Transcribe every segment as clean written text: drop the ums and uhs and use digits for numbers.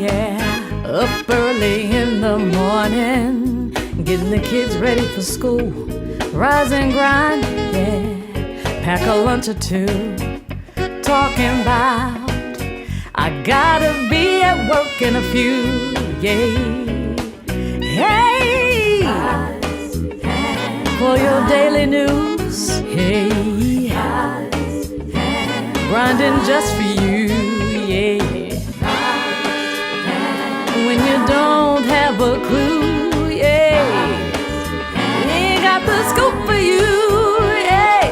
yeah. Up early in the morning, getting the kids ready for school. Rise and grind, yeah. Pack a lunch or two. Talking about I gotta be at work in a few, yeah. Hey, for your daily news, hey. Grinding just for you, yeah. When you don't have a clue, yeah. Ain't got the scoop for you, yeah.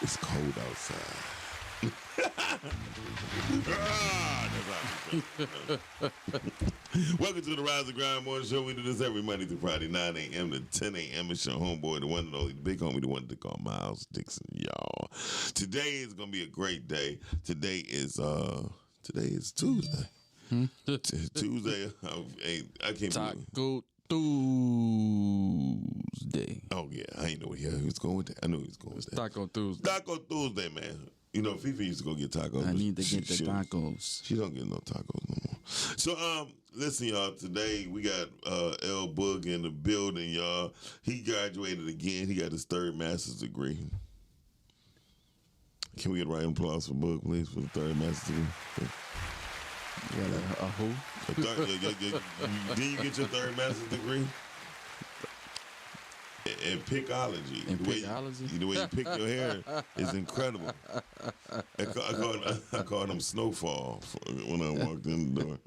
It's cold outside. Welcome to the Rise and Grind Morning Show. We do this every Monday through Friday, 9 a.m. to 10 a.m. It's your homeboy, the one and only, the big homie, the one to call Miles Dixon, y'all. Today is gonna be a great day. Today is Tuesday. Tuesday. I can't believe. Taco Tuesday. Oh yeah, I ain't know where he was going with that. I knew he was going with that. Taco Tuesday. Taco Tuesday, man. You know, Fifi used to go get tacos. I need to get the tacos. She don't get no tacos no more. So, listen, y'all. Today we got L Boog in the building, y'all. He graduated again. He got his third master's degree. Can we get a round of applause for Boog, please, for the third master's degree? You got a who? Did you get your third master's degree? In pickology. In pickology? The way you pick your hair is incredible. I called him Snowfall when I walked in the door.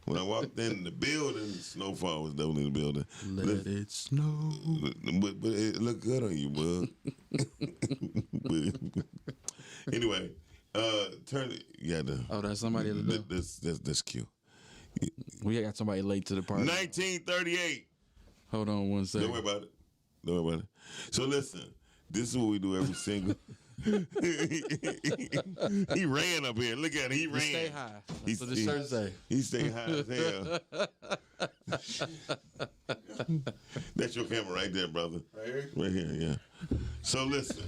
When I walked in the building, Snowfall was definitely in the building. Let it snow. But it looked good on you, bud. Anyway, turn it. Yeah, that's somebody at the door. That's cute. We got somebody late to the party. 1938. Hold on one second. Don't worry about it. Don't worry about it. So listen, this is what we do every single. He ran up here. Look at it. He ran. Stay high. That's what the shirt say. He stay high as hell. That's your camera right there, brother. Right here? Right here, yeah. So listen,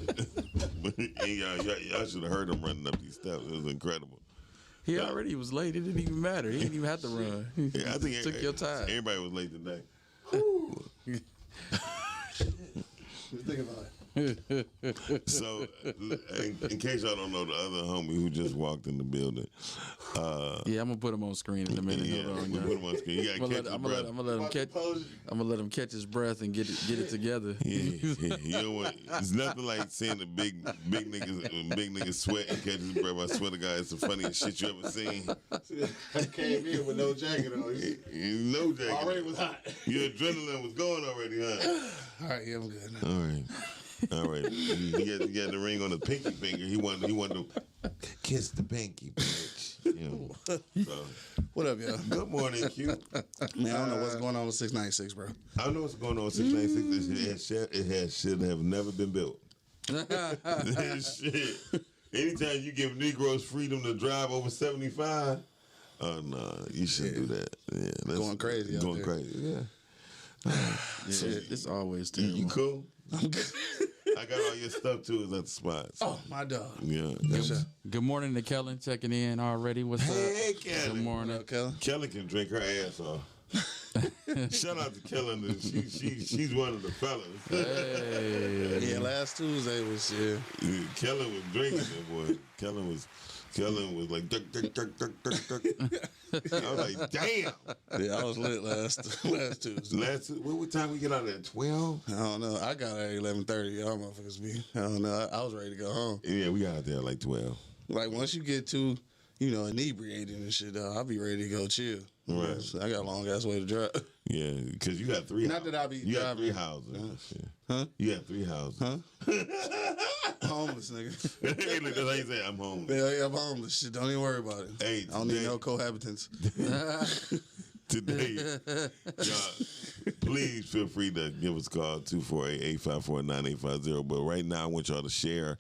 y'all should have heard him running up these steps. It was incredible. He already was late. It didn't even matter. He didn't even have to run. Yeah, I think took your time. Everybody was late today. Think about it. So, in case y'all don't know, the other homie who just walked in the building. Yeah, I'm gonna put him on screen in a minute. Yeah, Hold on, we y'all. put him on screen. You gotta catch his breath. I'm gonna let him catch his breath and get it together. Yeah. You know what? It's nothing like seeing the big niggas sweat and catch his breath. I swear to God, it's the funniest shit you ever seen. I came in with no jacket on. No jacket. Already was hot. Your adrenaline was going already, huh? All right, yeah, I'm good. All right. He got the ring on the pinky finger. He wanted to kiss the pinky, bitch. You know. So, What up, y'all? good morning, Q. Man, I don't know what's going on with 696, bro. I know what's going on with 696. It should have never been built. Shit. Anytime you give Negroes freedom to drive over 75, no, you shouldn't do that. Yeah, that's Going crazy out Going there. crazy, yeah. Yeah, it's always terrible. You cool? I'm good. I got all your stuff too. Is at the spot. So. Oh, my dog. Yeah. Good morning to Kellen checking in already. What's Hey, up? Kelly. Good morning. What up, Kellen? Kelly can drink her ass off. Shout out to Kelly. She's one of the fellas. Hey. Yeah, last Tuesday was shit. Kelly was drinking that boy. Kelly was like duck, duck, duck, duck, duck, duck. I was like, damn. Yeah, I was lit last Tuesday. What time we get out at 12? I don't know. I got out at 11:30. Y'all motherfuckers be. I don't know. I was ready to go home. Yeah, we got out there at like 12. Like once you get too, inebriated and shit, I'll be ready to go chill. Right. So I got a long ass way to drive. Yeah, because you got 3 Not houses. that I be You got 3 driving. houses. Huh? You got 3 houses. Huh? Homeless, nigga. Hey, look, that's how you say I'm home. Yeah, I'm homeless. Shit, don't even worry about it. Hey, I don't need today- no cohabitants. Today, y'all, please feel free to give us a call 248-854-9850. But right now, I want y'all to share,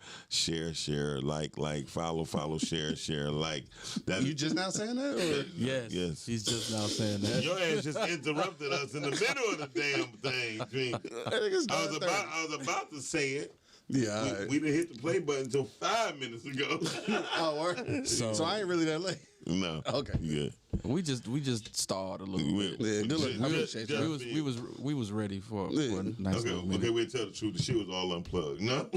like, follow, share, like. That, You just now saying that? Or? Yes. Yes. He's just now saying that. Your ass just interrupted us in the middle of the damn thing. Dream. I was about to say it. Yeah, all right. We didn't hit the play button until 5 minutes ago. Oh, word? So I ain't really that late. No. Okay. Yeah. We just stalled a little bit. Yeah, good luck. I Just- appreciate just that. We was ready for Yeah. a nice Okay, little minute. okay, we'll tell the truth. The shit was all unplugged. No?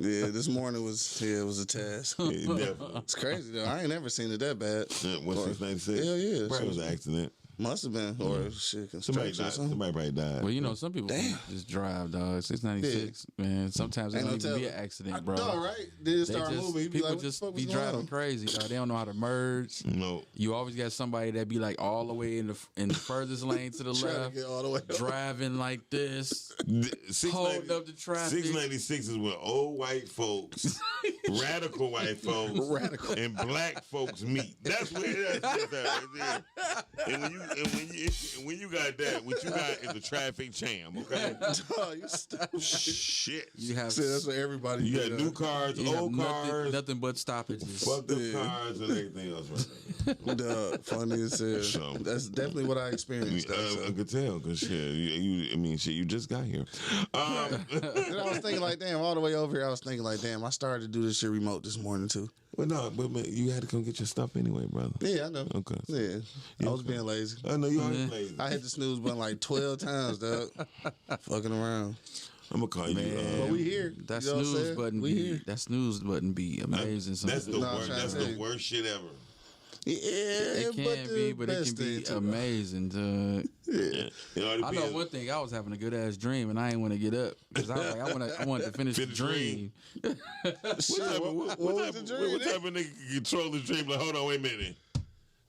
Yeah, this morning was it was a task. Yeah, definitely. It's crazy though. I ain't never seen it that bad. 1696? Hell yeah. Probably was an accident. Must have been or shit. Somebody construction or died. something. Somebody probably died. Well, you know, some people just drive, dog. 696, man. Sometimes it Ain't don't no even be an telling. accident, bro. No, right? Then it They start just, moving. You be people like, what the just fuck be was going driving on? crazy, dog. They don't know how to merge. No. You always got somebody that be like all the way in the furthest lane to the Trying to left, get all the way up. driving like this, 690 holding up the traffic. 696 is when old white folks, radical white folks, and black folks meet. That's where that's at right there. And when you got that, what you got is a traffic jam. Okay. Oh, you stupid. Shit. You have See, that's what everybody You do, got though. new cars, you have old cars, nothing but stoppages. fucked up Yeah. cars, and everything else. Right Duh, funny as hell. So- That's definitely what I experienced. Though, I so. could tell because shit, you just got here. And I was thinking like, damn, all the way over here, I was thinking like, damn, I started to do this shit remote this morning too. Well, no, but you had to come get your stuff anyway, brother. Yeah, I know. Okay. Yeah, I was being lazy. I know you always lazy. I hit the snooze button like 12 times, dog. Fucking around. I'm gonna call you. But we here. That You know what I'm snooze saying? button We be here. that snooze button be amazing. That's the sometimes. No, I'm worst. trying to That's tell the you. worst shit ever. Yeah, It can be, but it can be amazing. Dude. Yeah. It all I know depends. one thing. I was having a good ass dream, and I ain't want to get up because I was like, I wanted to finish the Finish the dream. What type of what was the dream? what type of nigga can control the dream? Like, hold on, wait a minute.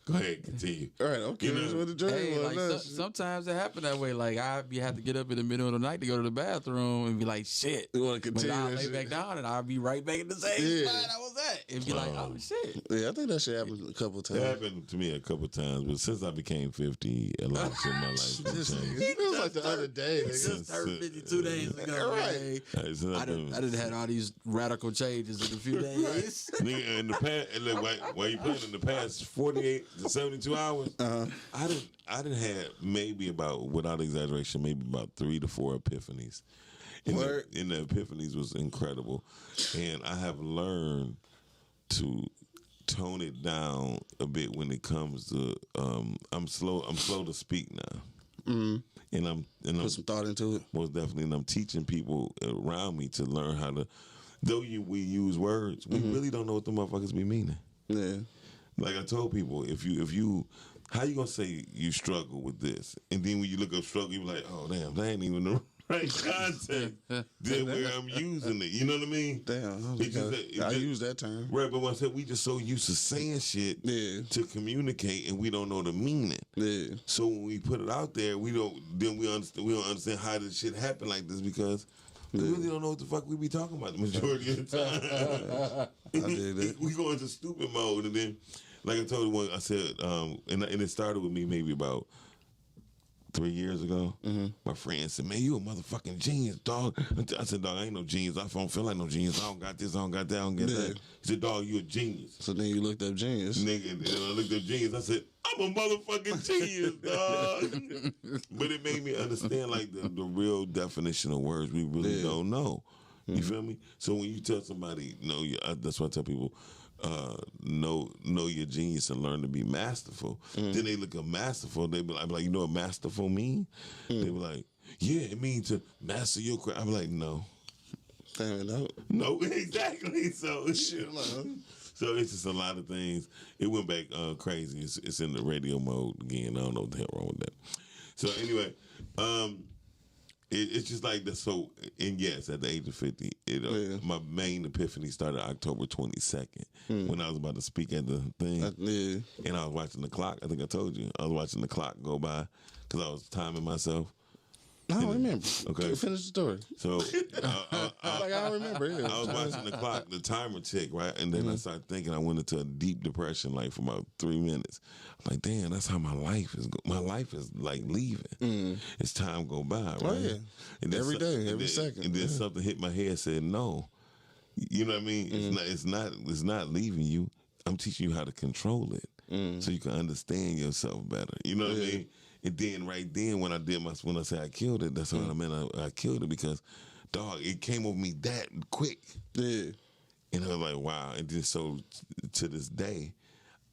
Go ahead, continue. All right, okay. You know, That's what the dream Hey, was. like Nah, sometimes it happen that way. Like I be have to get up in the middle of the night to go to the bathroom and be like, shit. You wanna continue But I that lay shit. back down and I'll be right back in the same Yeah. spot I was at. And be like, oh shit. Yeah, I think that shit happened a couple It times. happened to me a couple times, but since I became 50, a lot of shit in my life has This changed. nigga, it was like the other day. Nigga. Just turned 52 days ago. Right. Man. Since I done had all these radical changes in a few days. Nigga, in the past, and look, while you playing in the past 48 to 72 hours, I didn't have maybe about, without exaggeration, maybe about 3 to 4 epiphanies. And Word. the epiphanies was incredible, and I have learned to tone it down a bit when it comes to. I'm slow to speak now, and I'm Put some thought into it. most definitely, and I'm teaching people around me to learn how to. Though we use words, we really don't know what the motherfuckers be meaning. Yeah. Like I told people, if you, how you gonna say you struggle with this, and then when you look up struggle, you be like, oh damn, that ain't even the right context. Then where I'm using it, you know what I mean? Damn. It's just that- I use that term. Right, but when I said we just so used to saying shit Yeah. to communicate, and we don't know the meaning. Yeah. So when we put it out there, we don't understand how this shit happen like this because we really don't know what the fuck we be talking about the majority of the time. I dig that. We go into stupid mode, and then, like I told you, I said, and it started with me maybe about 3 years ago. My friend said, "Man, you a motherfucking genius, dog." I said, "Dog, I ain't no genius. I don't feel like no genius. I don't got this. I don't got that. I don't get that." He said, "Dog, you a genius." So then you looked up genius. Nigga, and I looked up genius. I said, "I'm a motherfucking genius, dog." But it made me understand like the real definition of words we really don't know. You feel me? So when you tell somebody, that's why I tell people, know your genius and learn to be masterful. Then they look up masterful. They be like, you know what masterful mean? They be like, yeah, it means to master your craft. I be like, no. Damn, no. No, exactly. So shit. So it's just a lot of things. It went back crazy. It's in the radio mode again. I don't know what the hell wrong with that. So anyway, It's just like that. So, and yes, at the age of 50, my main epiphany started October 22nd when I was about to speak at the thing. And I was watching the clock. I think I told you. I was watching the clock go by because I was timing myself. I don't remember. Okay. Finish the story. So, I don't remember. Yeah. I was watching the clock, the timer tick, right? And then I started thinking I went into a deep depression like for about 3 minutes. I'm like, damn, that's how my life is. My life is like leaving. It's time go by, right? Oh, yeah. And then Every day, every second. And then something hit my head, said, no. You know what I mean? It's not leaving you. I'm teaching you how to control it so you can understand yourself better. You know what I mean? And then right then when I say I killed it, that's what I meant. I killed it because, dog, it came over me that quick. Yeah. And I was like, wow. And then so to this day,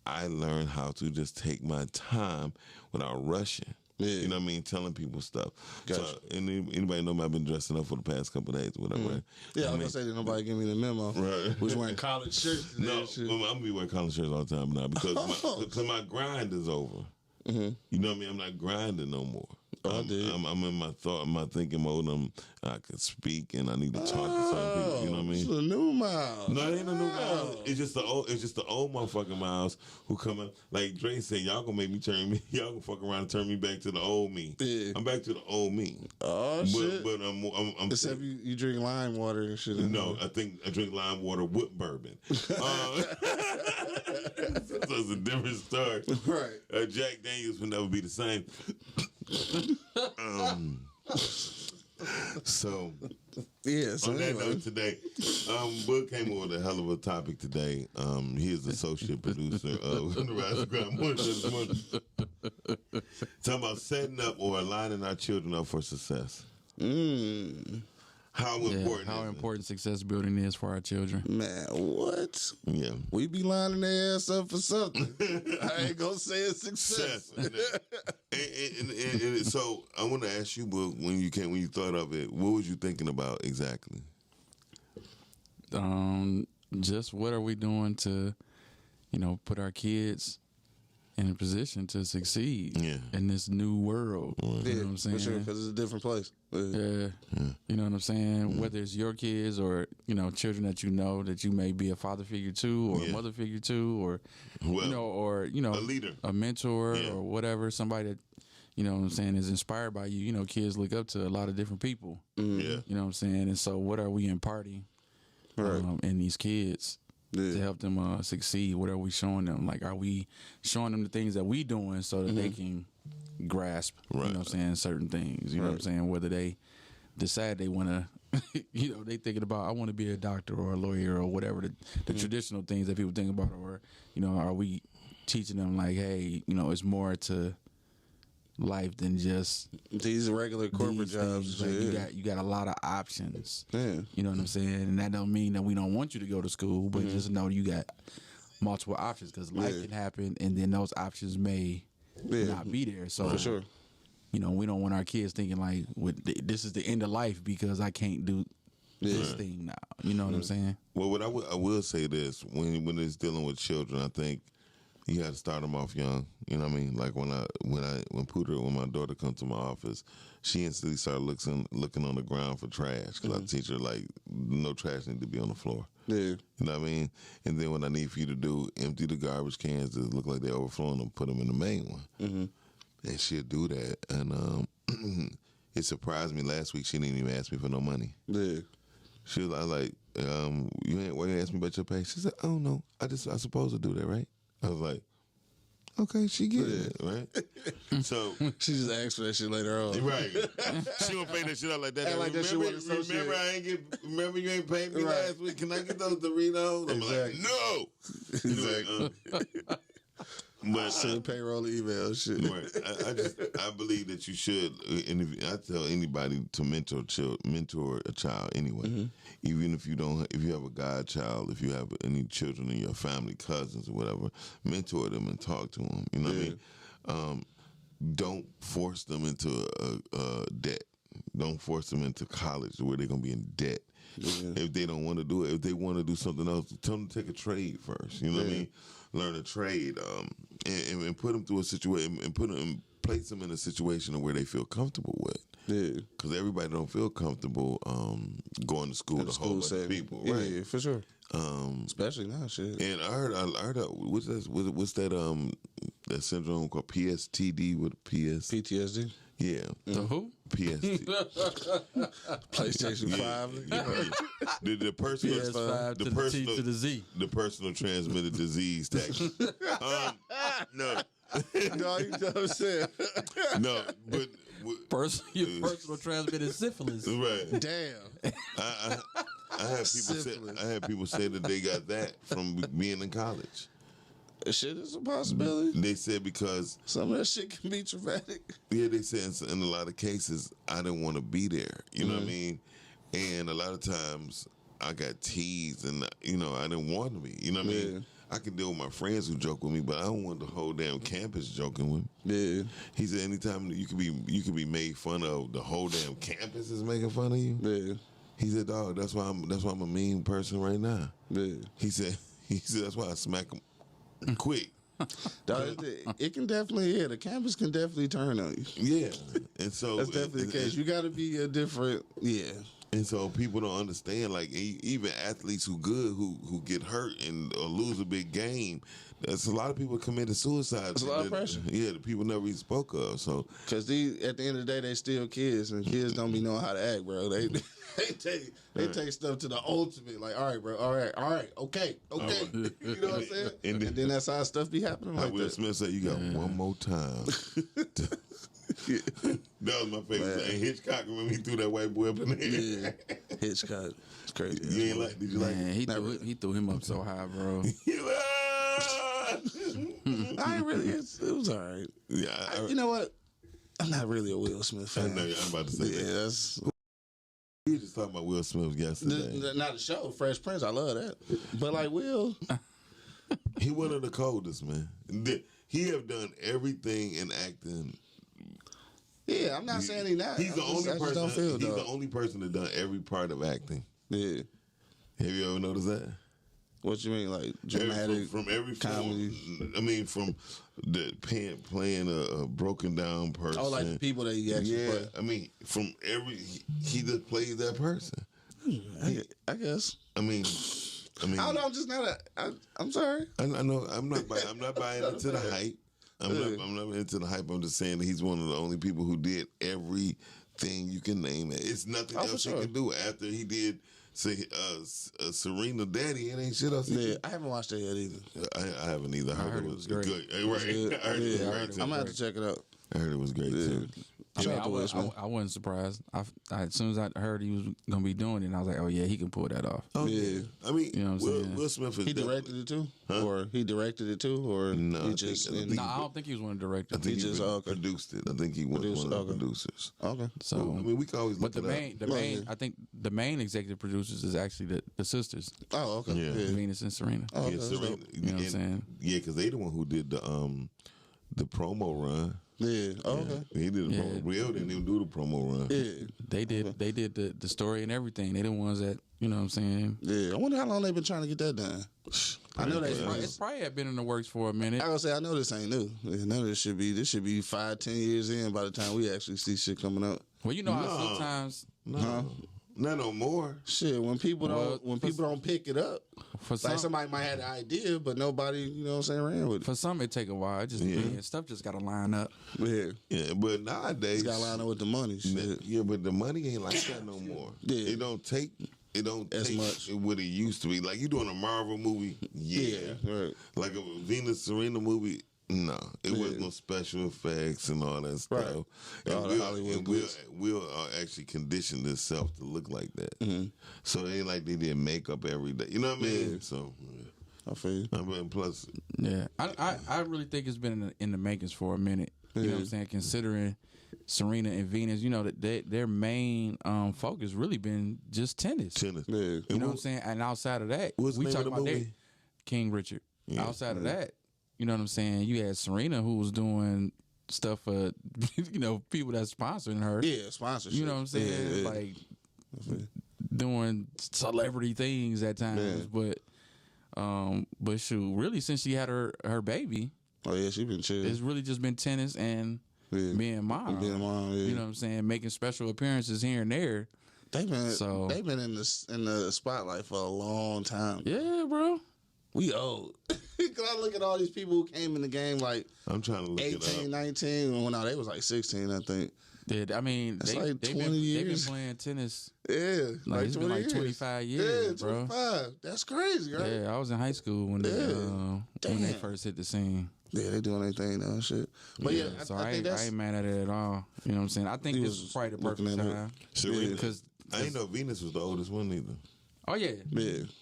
I learned how to just take my time without rushing. Yeah. You know what I mean? Telling people stuff. Gotcha. So, and anybody know me, I've been dressing up for the past couple of days or whatever. Right? Yeah, I was gonna say that nobody give me the memo. Right. Was wearing college shirts. No, I'm gonna be wearing collar shirts all the time now because my grind is over. You know what I mean? I'm not grinding no more. I'm in my thought, my thinking mode. I can speak and I need to talk to some people. You know what I mean? It's a new Miles. No, it ain't a new Miles. It's just the old motherfucking Miles who come up. Like Dre said, y'all gonna make me y'all gonna fuck around and turn me back to the old me. Yeah. I'm back to the old me. Oh shit! But I'm Except you drink lime water and shit. No, I think I drink lime water with bourbon. So it's a different story. Right. Jack Daniels will never be the same. So yeah. So on that anyway. note today, Book came up with a hell of a topic today. He is the associate producer of the Rise and Grind Morning Show this morning. Talking about setting up or aligning our children up for success. How important? How is important success building is for our children. Man, what? it? Yeah. We be lining their ass up for something. I ain't gonna say it's success. And so I want to ask you, Book, when you thought of it, what was you thinking about exactly? Just what are we doing to, put our kids in a position to succeed in this new world. You know what I'm saying? For sure, because it's a different place. Yeah. You know what I'm saying? Whether it's your kids or, children that that you may be a father figure to or a mother figure to or, a leader, a mentor or whatever, somebody that, what I'm saying, is inspired by you. Kids look up to a lot of different people. Yeah. You know what I'm saying? And so what are we imparting in these kids? To help them succeed, what are we showing them? Like, are we showing them the things that we doing so that they can grasp, you know what I'm saying, certain things, you know what I'm saying? Whether they decide they want to, they thinking about, I want to be a doctor or a lawyer or whatever, the traditional things that people think about, or, are we teaching them like, hey, it's more to life than just these regular corporate jobs. Like you got a lot of options. Yeah. You know what I'm saying? And that don't mean that we don't want you to go to school, but just know you got multiple options because life can happen, and then those options may not be there. So for sure, we don't want our kids thinking like, this is the end of life because I can't do this thing now. You know what I'm saying? Well, what I will say this, when it's dealing with children, I think you got to start them off young. You know what I mean? Like when my daughter comes to my office, she instantly started looking on the ground for trash because I teach her like no trash need to be on the floor. Yeah. You know what I mean? And then what I need for you to do, empty the garbage cans that look like they're overflowing and put them in the main one. And she'll do that. And it surprised me last week. She didn't even ask me for no money. Yeah. She was like, you ain't why you ask me about your pay? She said, oh no, I supposed to do that, right? I was like, okay, she get it, right? So she just asked for that shit later on. Right. She gonna pay that shit out like that. Like that shit wasn't associated. Remember you ain't paid me last week. Can I get those Doritos? I'm like, no. Exactly. But send payroll email shit. Right. I believe that you should, and I tell anybody to mentor a child anyway. Even if you have a godchild, if you have any children in your family, cousins or whatever, mentor them and talk to them. You know what I mean? Don't force them into debt. Don't force them into college where they're gonna be in debt. If they don't want to do it, if they want to do something else, tell them to take a trade first. You know what I mean? Learn a trade, and put them through a situation, and place them in a situation where they feel comfortable with. Yeah. Because everybody don't feel comfortable going to school with a whole bunch of people, right? Yeah, for sure. Especially now, shit. And I heard what's that syndrome called PSTD with PS? PTSD. Yeah. The who? PST. PlayStation 5. The personal PS5 the to the T personal to the Z. the personal transmitted disease tax. No. No, you know what I'm saying? No, but Your personal transmitted syphilis. right. Damn. I had people say that they got that from being in college. Shit is a possibility. They said because Some of that shit can be traumatic. yeah, they said in a lot of cases I didn't want to be there. You know what I mean? And a lot of times I got teased, and I didn't want to be. You know what I mean? Yeah. I can deal with my friends who joke with me, but I don't want the whole damn campus joking with me. Yeah. He said anytime you could be made fun of, the whole damn campus is making fun of you. Yeah. He said, dog, that's why I'm a mean person right now. Yeah. He said that's why I smack him quick. Dog, it can definitely, the campus can definitely turn on you. Yeah, and so That's definitely the case. You got to be a different, And so people don't understand, like even athletes who get hurt and or lose a big game, there's a lot of people committed suicide. There's a lot of pressure. Yeah, the people never even spoke of. So Because at the end of the day, they still kids, and kids don't be knowing how to act, bro. They take stuff to the ultimate. Like, all right, bro, all right, okay. You know what I'm saying? And And then that's how stuff be happening how like Will that. Smith said, "You got one more time." That was my favorite. And Hitchcock, remember he threw that white boy up in the air. Yeah, Hitchcock, it's crazy. You ain't like? Did you like? Man, it? he threw him up so high, bro. I ain't really. It was all right. Yeah, You know what? I'm not really a Will Smith I fan. know. I'm about to say Yeah, that. that's We were just talking about Will Smith yesterday. not a show. Fresh Prince, I love that. But like Will, He one of the coldest, man. He have done everything in acting. yeah, I'm not saying he not. He's the only I just person. don't feel, He's dog. the only person that done every part of acting. Yeah. Have you ever noticed that? What you mean, like dramatic? From every comedy. film. I mean, from the playing a broken down person. Oh, like the people that he actually Yeah, play. I mean, from every he just plays that person. I guess. I mean, I don't know. I'm just not I'm sorry. I know. I'm not buying into the hype. I'm not into the hype. I'm just saying that he's one of the only people who did everything you can name it. It's nothing Oh, for else he sure. can do after he did. Say Serena Daddy, it ain't shit else. Yeah, I haven't watched that yet either. I haven't either. I heard it was great. good. Right. I heard it was great. I'm gonna have to check it out. I heard it was great too. I, Shout out to Will Smith. I wasn't surprised. As soon as I heard he was gonna be doing it, I was like, oh yeah, he can pull that off. Oh, Yeah. I mean, You know what I'm saying? Will Smith is He directed it too, or he directed it too, or No, I he think- just I think- No, I don't think he was one of the directors. I think He he just- okay. produced it. I think he was Produced one it, of the okay. producers. okay. So, I mean, we can always look but it up. I think the main executive producers is actually the sisters, Oh, okay. Yeah. Yeah. Venus and Serena. Oh, okay, Yeah, that's Serena, dope. You know what I'm saying? Yeah, because they the one who did the promo run. Yeah. Oh, okay. He did the Yeah. promo. Will didn't even do the promo run. Yeah. They did the story and everything. They the ones that, you know what I'm saying. Yeah. I wonder how long they've been trying to get that done. I know they. It's probably had been in the works for a minute. I gotta say, I know this ain't new. Yeah, none of this should be 5-10 years in by the time we actually see shit coming out. Well, you know how No. sometimes No, not no more. Shit, when people Well, don't pick it up, for like some somebody might have the idea, but nobody, you know what I'm saying, ran with it. for some it take a while. It just depends. Stuff just gotta line up. Yeah, Yeah, but nowadays, it's got to line up with the money. Shit. yeah, but the money ain't like that no more. Yeah. It don't take As much. what it used to be. Like you doing a Marvel movie, yeah. Right. Like a Venus Serena movie, no. It was no special effects and all that stuff. Right. And All the Hollywood glitz. we'll actually condition itself to look like that. So it ain't like they did makeup every day. You know what I mean? Yeah. So, I feel you. I mean, plus, Yeah, I really think it's been in the makings for a minute. You know what I'm saying? Considering Serena and Venus, you know that their main focus really been just tennis. tennis. Yeah. You know what I'm saying? And outside of that, What's the we name talk of the about movie? King Richard. Outside of that, you know what I'm saying? You had Serena who was doing stuff for people that's sponsoring her. Yeah, sponsorship. You know what I'm saying? Yeah. Like doing celebrity things at times, but shoot, really since she had her baby, Oh yeah, she been chill. it's really just been tennis and being mom. Being mom, yeah. You know what I'm saying? Making special appearances here and there. They've been in the spotlight for a long time. Yeah, bro. We old. Cause I look at all these people who came in the game like I'm trying to look 18, it up. 19. Well, no, they was like 16, I think. I mean, That's they've like 20 been years. playing tennis. Yeah, Like, it's 20 been like years. 25 years, yeah, bro. 25. That's crazy, right? Yeah, I was in high school when when they Damn. first hit the scene. Yeah, they doing their thing now and shit. But yeah, So I think I that's ain't mad at it at all. You know what I'm saying? I think He this was was probably the looking perfect at it. time. Serena, Because I didn't know Venus was the oldest one either. oh yeah,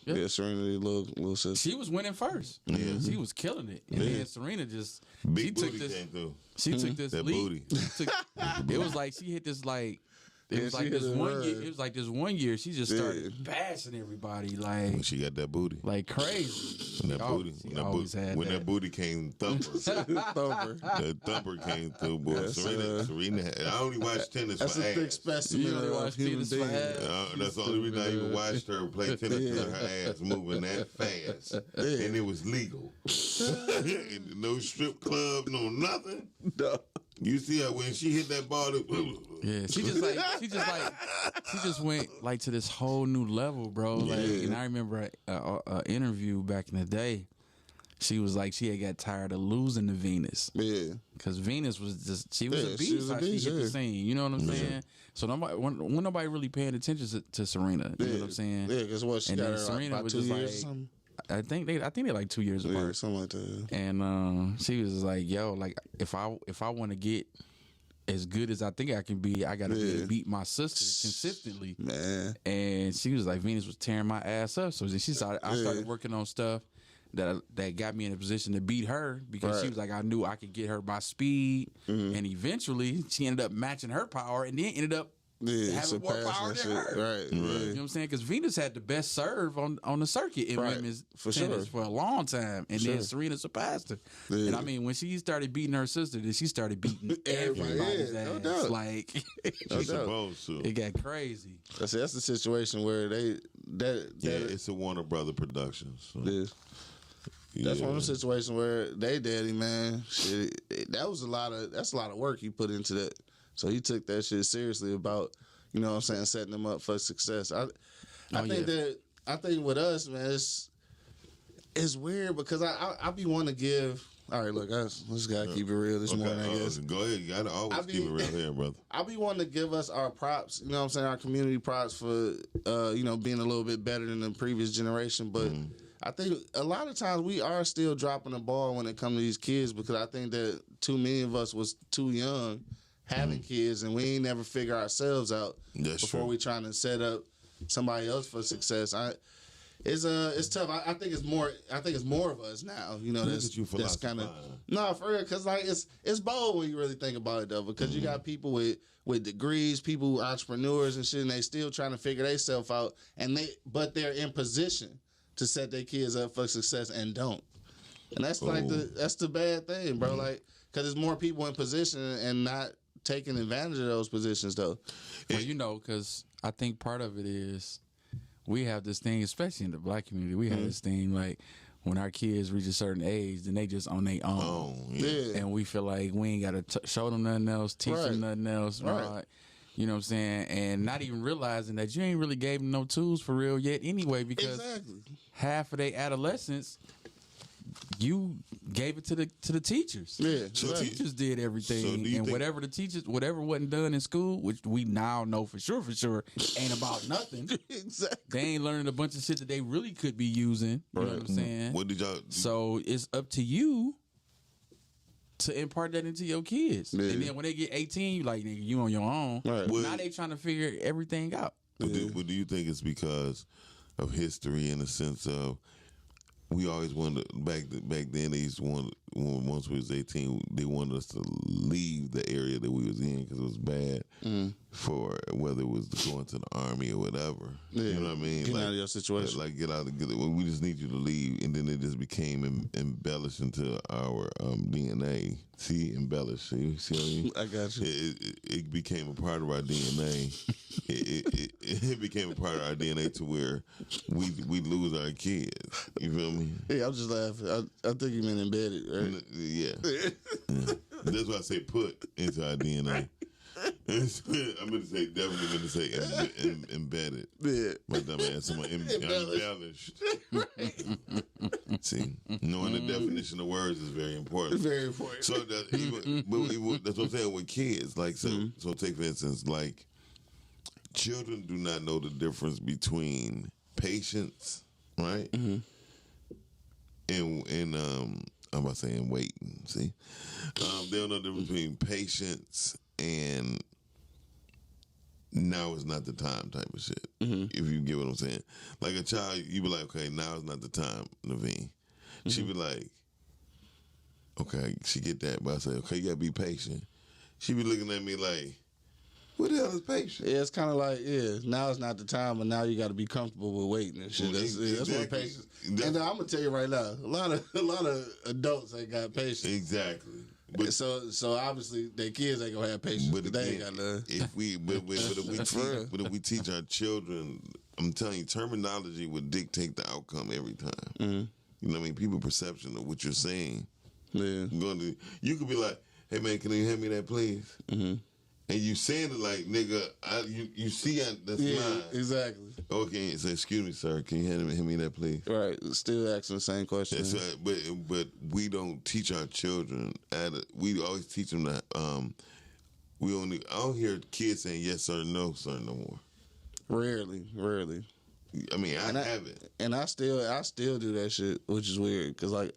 yeah, Serena, little sister. she was winning first. Yeah, she was killing it, and then Serena just Big she took booty this. came through. She took this That lead. booty. She took- it was like she hit this like. It Yeah, was she like hit this it one hard. year. It was like this one year. She just started bashing everybody When she got that booty. like crazy. When that booty. She When that always booty, had when that. that booty came thumper. Thumper. That thumper came through, boy. Yes, Serena had, I only watch tennis That's for a thick ass. specimen You only of watch human penis for being. ass? That's the only reason I even watched her play tennis. Yeah. Her ass moving that fast, and it was legal. And no strip club, no nothing. No. You see her when she hit that ball. Yeah, she just went like to this whole new level, bro. Like, and I remember a interview back in the day. She was like, she had got tired of losing to Venus. Yeah. Because Venus was just, she was Yeah, a she beast was a how she beast, hit the yeah. scene. You know what I'm saying? So nobody, when nobody really paying attention to Serena. You know what I'm saying? Yeah, because what, she And got then her Serena about was 2 just years or like- something? I think they're like 2 years Yeah, apart. something like that. And she was like, "Yo, like if I want to get as good as I think I can be, I gotta be able to beat my sister consistently." Man. And she was like, Venus was tearing my ass up. So then I started working on stuff that got me in a position to beat her because she was like, I knew I could get her by speed, and eventually she ended up matching her power, and then ended up having more power than her. Right. You know what I'm saying? Because Venus had the best serve on the circuit in women's For tennis sure. for a long time, and then Serena surpassed her. Yeah. And I mean, when she started beating her sister, then she started beating everybody's Yeah, no ass. doubt. Like She's doubt. supposed to. it got crazy. That's the situation where Yeah, it's a Warner Brother Productions. So. That's one of the situations where they daddy, man, shit, that's a lot of work he put into that. So he took that shit seriously about, you know what I'm saying, setting them up for success. I think with us, man, it's weird because I be wanting to give. All right, look, I just gotta keep it real this morning, I guess. Go ahead. You gotta always keep it real here, brother. I be wanting to give us our props, you know what I'm saying, our community props for, being a little bit better than the previous generation. But I think a lot of times we are still dropping the ball when it comes to these kids because I think that too many of us was too young having kids and we ain't never figure ourselves out That's before true. we trying to set up somebody else for success. It's tough. I think it's more of us now. You know, Look at you that's kind of philosophizing. for real. Because like it's bold when you really think about it though. Because you got people with degrees, people entrepreneurs and shit, and they still trying to figure themselves out. But they're in position to set their kids up for success and don't. And that's like that's the bad thing, bro. Like because there's more people in position and not taking advantage of those positions though. Well, you know, because I think part of it is we have this thing, especially in the black community, we have this thing like when our kids reach a certain age, then they just on their own. Oh, yeah. And we feel like we ain't got to show them nothing else, teach them nothing else. Right. You know what I'm saying? And not even realizing that you ain't really gave them no tools for real yet anyway because half of their adolescence, you gave it to the teachers. Yeah. The teachers did everything. So do you and think- whatever wasn't done in school, which we now know for sure, ain't about nothing. Exactly. They ain't learning a bunch of shit that they really could be using. You know what I'm saying? What did y'all? So it's up to you to impart that into your kids. Yeah. And then when they get 18, you like, nigga, you on your own. Right. Now they trying to figure everything out. But do you think it's because of history in the sense of we always wanted back then they used to want once we was 18 they wanted us to leave the area that we was in because it was bad for whether it was going to the army or whatever. You know what I mean? Get out of your situation. Like get out of we just need you to leave, and then it just became embellished into our DNA. See, embellished. See what I mean? I got you. It became a part of our DNA. it became a part of our DNA to where we lose our kids. You feel me? Yeah, I'm just laughing. I think you meant embedded, right? Yeah. That's why I say put into our DNA. I'm going to say, definitely going to say embedded. Yeah. My dumb ass, I'm embellished. See, knowing the definition of words is very important. Very important. So that that's what I'm saying with kids. Like, so take for instance, like, children do not know the difference between patience, right? And I'm about saying waiting. See, they don't know the difference between patience and now is not the time type of shit. If you get what I'm saying, like a child, you be like, okay, now is not the time, Naveen. She be like, okay, she get that, but I say, okay, you gotta be patient. She be looking at me like, what the hell is patient? Yeah, it's kind of like, now is not the time, but now you got to be comfortable with waiting and shit. That's what patience. And I'm gonna tell you right now, a lot of adults ain't got patience. Exactly. But, so obviously their kids ain't gonna have patience. but They ain't got none. if we teach our children, I'm telling you, terminology would dictate the outcome every time. You know what I mean? People's perception of what you're saying. Yeah. You could be like, hey man, can you hand me that please? And you saying it like, nigga, you see that's mine. Exactly. Okay, so excuse me, sir, can you hand me that please? Right. Still asking the same question. That's right. But we don't teach our children. We always teach them that. I don't hear kids saying yes sir, no sir no more. Rarely. I mean, I haven't, and I still do that shit, which is weird because like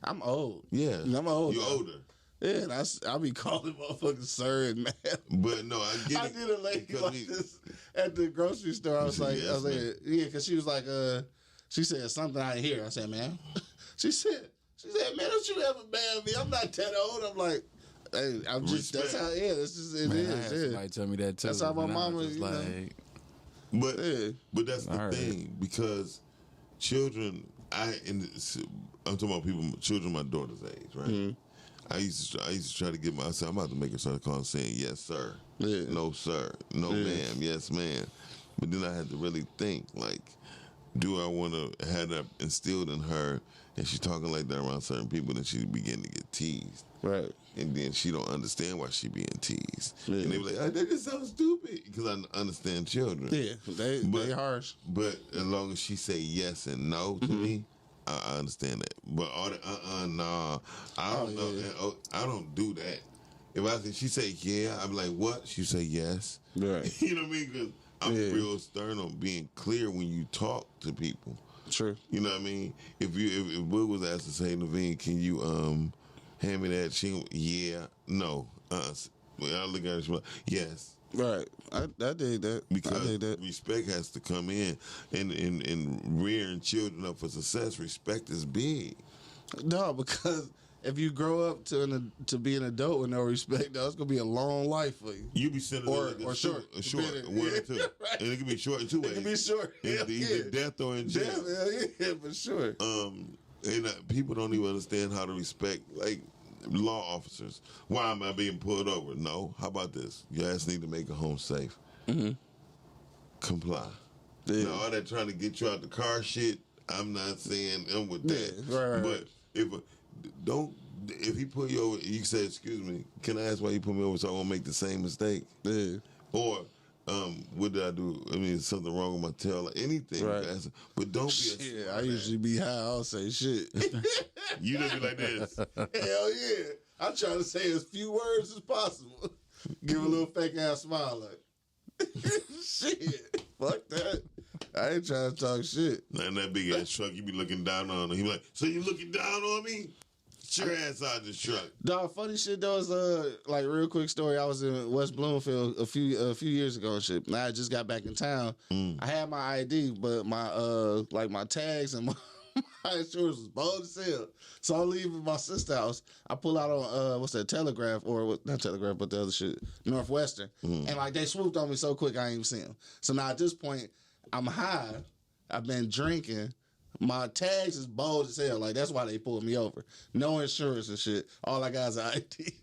I'm old. Yeah, I'm old. You're older. Yeah, and I be calling motherfuckers sir and man. But no, I get it. I did a lady like this at the grocery store. I was like, yeah, because she was like, she said something I didn't hear. I said, man, she said, man, don't you ever ban me? I'm not that old. I'm like, hey, I'm just Respect. that's how that's just it Man, is. I had somebody tell me that too. That's how my and I was mama, just you know. like, But that's the thing because children, I'm talking about children my daughter's age, right? I used to try to get I said, I'm about to make her start calling saying yes sir, no sir, no ma'am, yes ma'am. But then I had to really think like, do I want to have that instilled in her, and she talking like that around certain people, then she begin to get teased, Right. and then she don't understand why she being teased, and they be like, oh, that just sounds stupid because I understand children. Yeah, they harsh. But as long as she say yes and no to me, I understand that. But all the nah, I don't know. Yeah. I don't do that. If she say yeah, I'm like, what? She say yes. Right. You know what I mean? Because I'm real stern on being clear when you talk to people. True. You know what I mean? If Will was asked to say, Naveen, can you hand me that? No. I look at her, she like, yes. Right. I dig that. Because I dig that. respect has to come in, and rearing children up for success, respect is big. No, because if you grow up to be an adult with no respect, that's gonna be a long life for you. You be sitting or short, short, one or two, right. And it can be short in two ways. It can be short, either death or in jail. Yeah, for sure. And people don't even understand how to respect like law officers. Why am I being pulled over? No. How about this? Your ass need to make a home safe. Comply. Yeah. Now, all that trying to get you out the car shit, I'm not saying I'm with that. Right. But if he put you over, you say, excuse me, can I ask why you put me over so I won't make the same mistake? Yeah. Or, what did I do? I mean, is something wrong with my tail or anything? Right. But don't be a Yeah, I usually be high. I'll say shit. You don't be like this. Hell yeah. I'm trying to say as few words as possible. Give a little fake ass smile like, shit. Fuck that. I ain't trying to talk shit. Now in that big ass truck, you be looking down on him. He be like, so you looking down on me? Get your ass out of this truck. Dog, funny shit though is like real quick story. I was in West Bloomfield a few years ago and shit. And I just got back in town. I had my ID, but my my tags and my insurance was bold as hell. So I'm leaving my sister's house. I pull out on Telegraph not Telegraph, but the other shit, Northwestern, and like they swooped on me so quick I ain't even see them. So now at this point I'm high. I've been drinking. My tags is bold as hell. Like, that's why they pulled me over. No insurance and shit. All I got is an ID.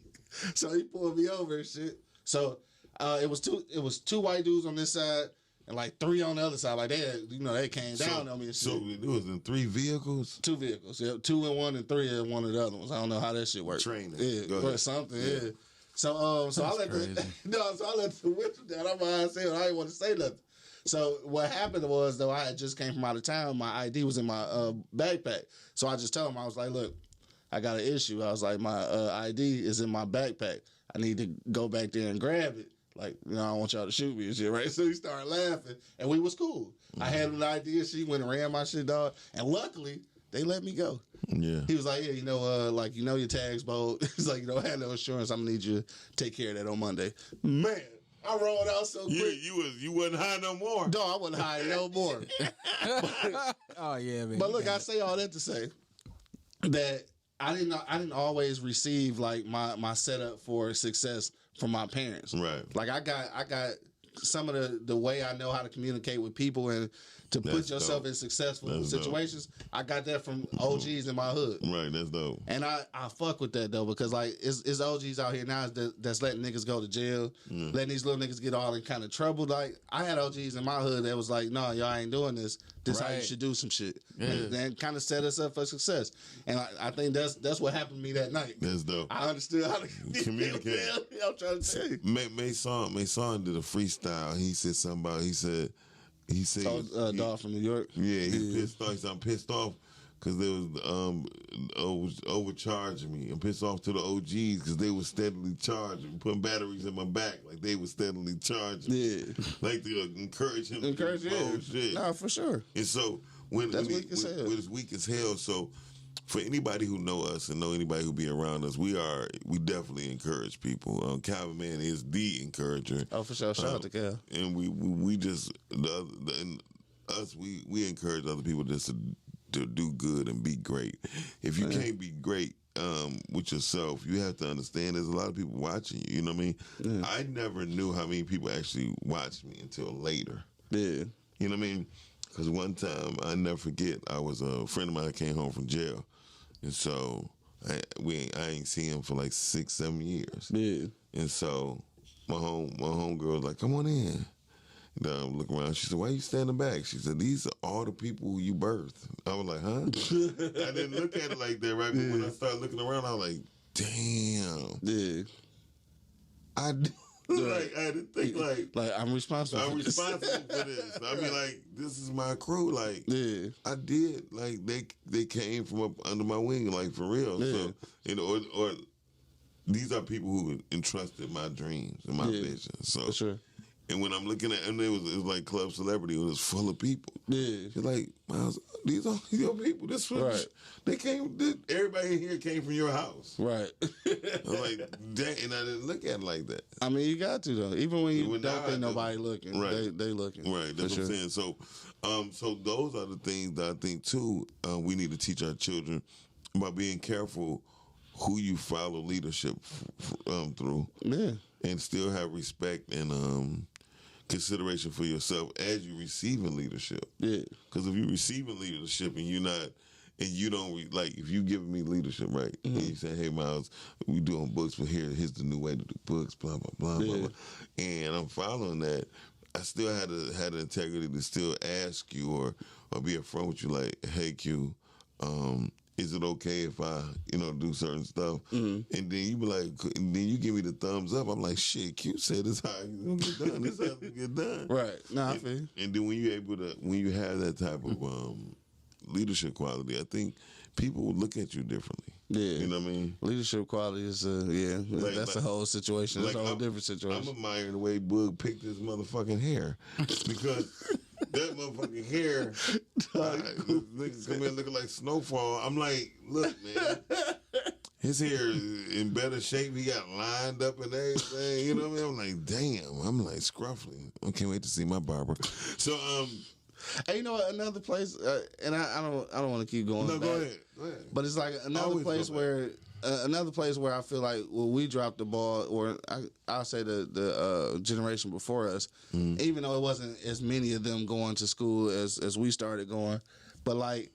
So he pulled me over and shit. So it was two white dudes on this side and like 3 on the other side. Like they had, they came down on me and shit. So it was in 3 vehicles? 2 vehicles. Yeah, 2 in one and 3 in one of the other ones. I don't know how that shit works. Training. Yeah, Go or ahead. something. Yeah. So I let the window down. I'm behind saying I didn't want to say nothing. So what happened was, though, I had just came from out of town. My ID was in my backpack. So I just told him, I was like, look, I got an issue. I was like, my ID is in my backpack. I need to go back there and grab it. Like, I don't want y'all to shoot me and shit, right? So he started laughing, and we was cool. I had an ID and she went and ran my shit, dog. And luckily, they let me go. Yeah. He was like, yeah, your tag's bold. He's like, I had no insurance. I'm going to need you to take care of that on Monday. Man, I rolled out so quick. You wasn't high no more. No, I wasn't high no more. Oh yeah, man. But look, I say all that to say that I didn't always receive like my setup for success from my parents. Right. Like I got some of the way I know how to communicate with people and to put That's yourself dope. in successful That's situations. I got that from OGs in my hood. Right, that's dope. And I fuck with that though, because like it's OGs out here now that's letting niggas go to jail, letting these little niggas get all in kind of trouble. Like I had OGs in my hood that was like, no, y'all ain't doing this. This how you Right. should do some shit. Yeah. And kind of set us up for success. And I think that's what happened to me that night. That's dope. I understood how to Communicate. I'm trying to tell you. Mason did a freestyle. He said something about, he said, Dog from New York. yeah, he pissed off. He said, I'm pissed off because they was overcharging me. I'm pissed off to the OGs because they was steadily charging, putting batteries in my back like they was steadily charging. Yeah. Like to encourage him Encourage to do you. shit. Nah, for sure. And so when That's when weak as hell. when it's weak as hell, so for anybody who know us and know anybody who be around us, we definitely encourage people. Calvin Man is the encourager. Oh, for sure. Shout out to Cal. And we just we encourage other people just to do good and be great. If you can't be great with yourself, you have to understand there's a lot of people watching you. You know what I mean? Yeah. I never knew how many people actually watched me until later. Yeah. You know what I mean? Because one time, I never forget, I was a friend of mine that came home from jail. And so I ain't seen him for like 6-7 years. Yeah. And so my homegirl was like, come on in. And I look around. She said, why you standing back? She said, these are all the people who you birthed. I was like, huh? I didn't look at it like that, right? But when I started looking around, I was like, damn. Yeah. I had to think Like I'm responsible. I'm for this. responsible for this. I mean, like, this is my crew. Like, Yeah. I did. Like, they came from up under my wing, like, for real. Yeah. So, or these are people who entrusted my dreams and my Yeah. vision. So, For sure. and when I'm looking at, and it was like Club Celebrity, it was full of people. Yeah. You're like, Miles, these are your people. This was, Right. they came. Everybody in here came from your house. Right. I was like, dang, and I didn't look at it like that. I mean, you got to though. Even when you Well, now don't I think do. nobody looking, Right. they looking. Right, that's For what sure. I'm saying. So those are the things that I think too. We need to teach our children about being careful who you follow leadership through, Yeah. and still have respect and consideration for yourself as you receiving leadership. Yeah. Because if you're receiving leadership and you're not, and you don't like, if you giving me leadership, right, and you say, hey, Miles, we doing books, but here's the new way to do books, blah blah blah blah, Yeah. blah. And I'm following that. I still had the integrity to still ask you or be upfront with you, like, hey, Q, is it okay if I, do certain stuff? And then you be like, and then you give me the thumbs up. I'm like, shit, Q said this how it's gonna get done. This how it's gonna get done. Right. Nah, I feel you. And then when you have that type of leadership quality, I think people will look at you differently. Yeah. You know what I mean? Leadership quality is that's a whole situation. That's a whole different situation. I'm admiring the way Boog picked his motherfucking hair because that motherfucking hair, niggas come in looking like Snowfall. I'm like, look, man, his hair is in better shape. He got lined up and everything. You know what I mean? I'm like, damn. I'm like scruffy. I can't wait to see my barber. So, Hey, you know what? Another place, and I don't want to keep going. no, back, go ahead. But it's like another Always place go back. where I feel like we dropped the ball, or I'll say the generation before us, even though it wasn't as many of them going to school as we started going, but like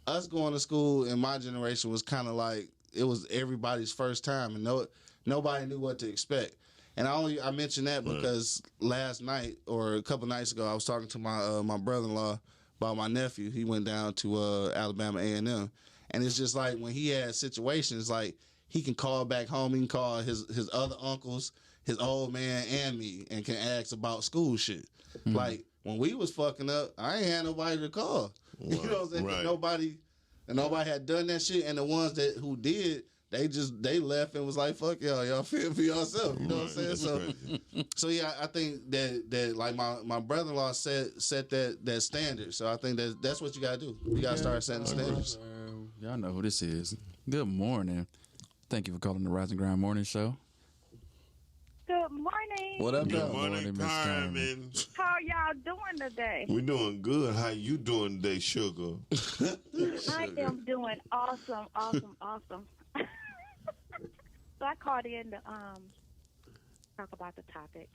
us going to school in my generation was kind of like it was everybody's first time, and nobody knew what to expect. And I mentioned that because last night or a couple nights ago, I was talking to my brother-in-law about my nephew. He went down to Alabama A&M, and it's just like when he had situations, like he can call back home, he can call his other uncles, his old man, and me, and can ask about school shit. Like when we was fucking up, I ain't had nobody to call. You know what I'm saying? Right. Nobody had done that shit, and the ones who did. They left and was like, fuck y'all feel for yourself. You know what I'm saying? So yeah, I think that like my brother-in-law set that standard. So I think that's what you gotta do. You gotta start setting standards. Y'all know who this is. Good morning. Thank you for calling the Rise and Grind Morning Show. Good morning. What up, Good though? morning, Miss Carmen. How y'all doing today? We're doing good. How you doing today, sugar? I am doing awesome. So I called in to talk about the topic,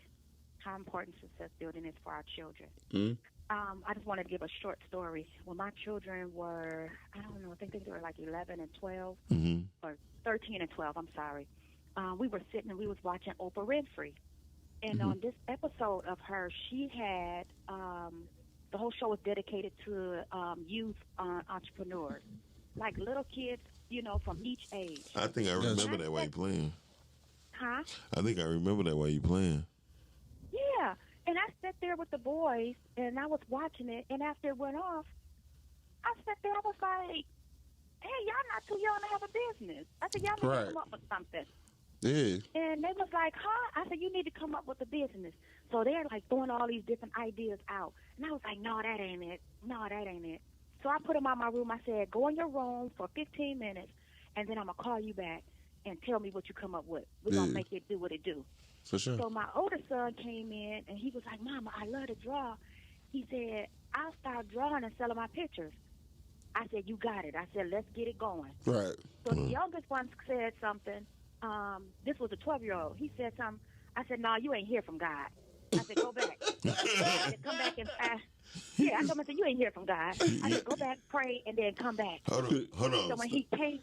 how important success building is for our children. I just wanted to give a short story. When my children were, I don't know, I think they were like 11 and 12, or 13 and 12, I'm sorry. We were sitting and we was watching Oprah Winfrey. And on this episode of her, she had, the whole show was dedicated to youth entrepreneurs, like little kids, you know, from each age. I think I remember that while you playing. Huh? I think I remember that while you playing. Yeah. And I sat there with the boys, and I was watching it, and after it went off, I sat there, I was like, hey, y'all not too young to have a business. I said, y'all need to come up with something. Yeah. And they was like, huh? I said, you need to come up with a business. So they're like throwing all these different ideas out. And I was like, no, that ain't it. No, that ain't it. So I put them out my room. I said, go in your room for 15 minutes, and then I'm going to call you back and tell me what you come up with. We're going to make it do what it do. For sure. So my older son came in, and he was like, Mama, I love to draw. He said, I'll start drawing and selling my pictures. I said, you got it. I said, let's get it going. Right. So the youngest one said something. This was a 12-year-old. He said something. I said, no, you ain't hear from God. I said, go back. I said, come back and yeah, I told him, I said, you ain't hear from God. I said, go back, pray, and then come back. Hold on. So when he came.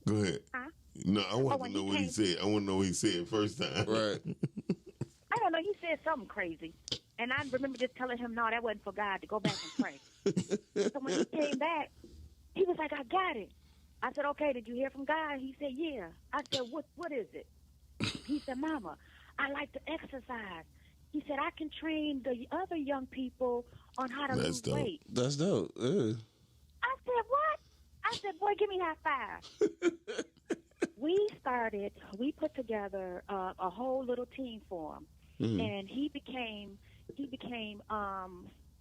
Go ahead. Huh? No, I want to know what he said. I want to know what he said first time. Right. I don't know. He said something crazy. And I remember just telling him, no, that wasn't for God, to go back and pray. So when he came back, he was like, I got it. I said, okay, did you hear from God? He said, yeah. I said, what is it? He said, Mama, I like to exercise. He said, I can train the other young people on how to lose weight. That's dope. Yeah. I said, what? I said, boy, give me a high five. We put together a whole little team for him. And he became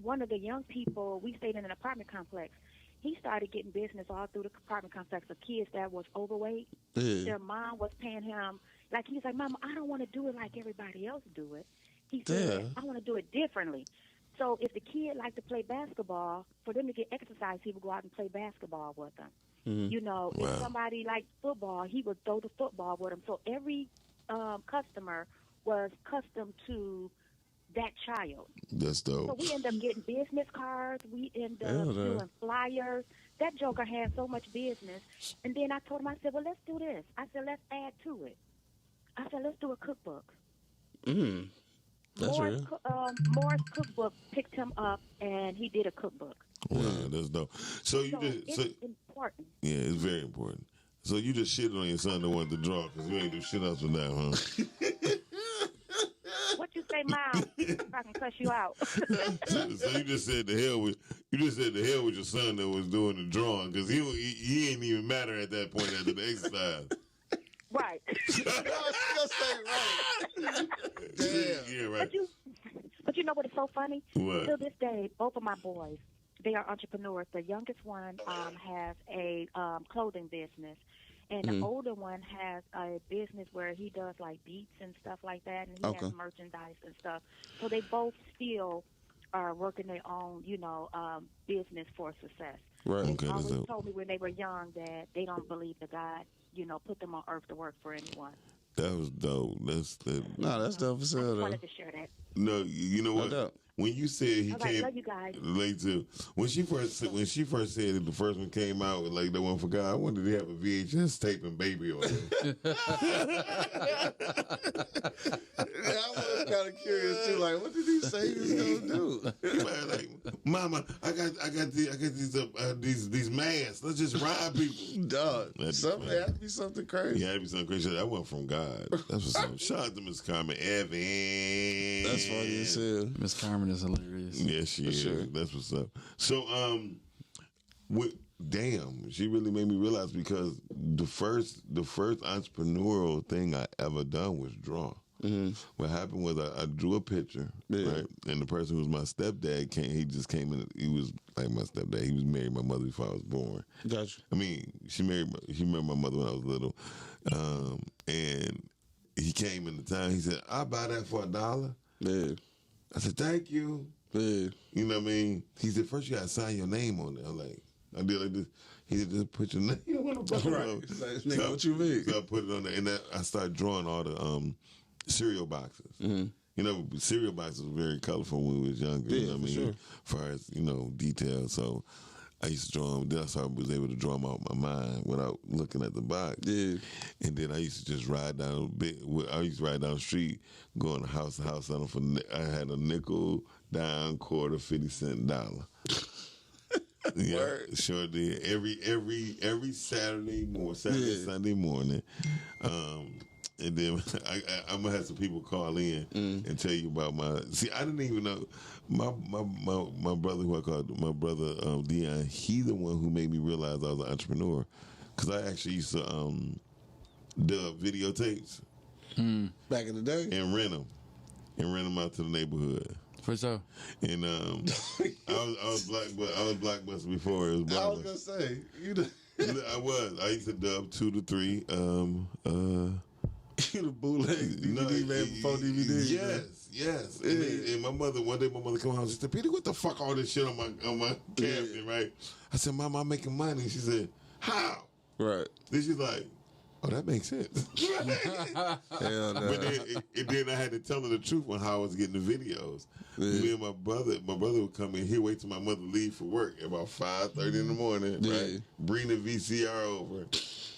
one of the young people. We stayed in an apartment complex. He started getting business all through the apartment complex of kids that was overweight. Their mom was paying him. Like, he was like, Mama, I don't want to do it like everybody else do it. He said, I want to do it differently. So if the kid liked to play basketball, for them to get exercise, he would go out and play basketball with them. You know, if somebody liked football, he would throw the football with them. So every customer was custom to that child. That's dope. So we end up getting business cards. We end up doing flyers. That joker had so much business. And then I told him, I said, well, let's do this. I said, let's add to it. I said, let's do a cookbook. That's real. Morris Cookbook picked him up, and he did a cookbook. Wow, that's dope. So it's important. Yeah, it's very important. So you just shitted on your son that wanted to draw because you ain't do shit else with that, huh? What you say, Mom? If I can cuss you out. So you just said the hell with your son that was doing the drawing because he ain't even matter at that point after the exercise. Right. Damn. Yeah, right. But you know what is so funny? What? To this day, both of my boys, they are entrepreneurs. The youngest one has a clothing business, and the older one has a business where he does like beats and stuff like that, and he has merchandise and stuff. So they both still are working their own, business for success. Right. They Okay, always that's dope. told me when they were young that they don't believe that God, put them on earth to work for anyone. That was dope. That's dope as I hell just though. wanted to share that. No, you know what? doubt. When you said he All right, came love you guys. late too, when she first said that the first one came out like the one for God, I wanted to have a VHS tape and Baby on it. I was kind of curious too. Like, what did he say he was gonna do? He was like, Mama, I got these masks. Let's just ride people. Dog, That'd be something funny. had to be something crazy. Yeah, that'd be something crazy. That went from God. That's what's up. Shout out to Miss Carmen Evans. That's funny as hell. Miss Carmen is hilarious. Yeah, she is. sure. That's what's up. So, damn, she really made me realize because the first entrepreneurial thing I ever done was draw. Mm-hmm. What happened was I drew a picture, right? And the person who was my stepdad he just came in. He was like my stepdad. He was married my mother before I was born. Gotcha. I mean, she married my mother when I was little, and he came in the town. He said, "I'll buy that for $1." Yeah. I said, "Thank you." Yeah. You know what I mean? He said, "First you gotta sign your name on it." I'm like, I did like this. He said, "Just put your name on the bottom." Right. It's like, nigga, what you mean? So I put it on there, and I started drawing all the cereal boxes. Mm-hmm. You know, cereal boxes were very colorful when we was younger. Yeah, you know what I mean? sure. As far as, detail. So I used to draw them. Then I was able to draw them out my mind without looking at the box. Yeah. And then I used to just ride down the street, going house to house. I had a nickel, dime, quarter, 50-cent, dollar. Yeah, Word. sure did. Every Saturday, Sunday morning. And then I'm gonna have some people call in and tell you about my. See, I didn't even know my brother, who I called my brother Dion. He the one who made me realize I was an entrepreneur, because I actually used to dub videotapes Back in the day. and rent them out to the neighborhood. For sure. And I was Blockbuster before it was I was Blockbuster. gonna say, you the I used to dub 2 to 3. you the bootleg DVD man before DVD. Yes. And one day my mother come home. She said, "Peter, what the fuck all this shit on my cabinet, right?" I said, "Mama, I'm making money." She said, "How?" Right. Then she's like, "Oh, that makes sense." Hell no. But then I had to tell her the truth on how I was getting the videos. Me and my brother would come in. He'd wait till my mother leave for work at about 5:30 in the morning, right? Bring the VCR over,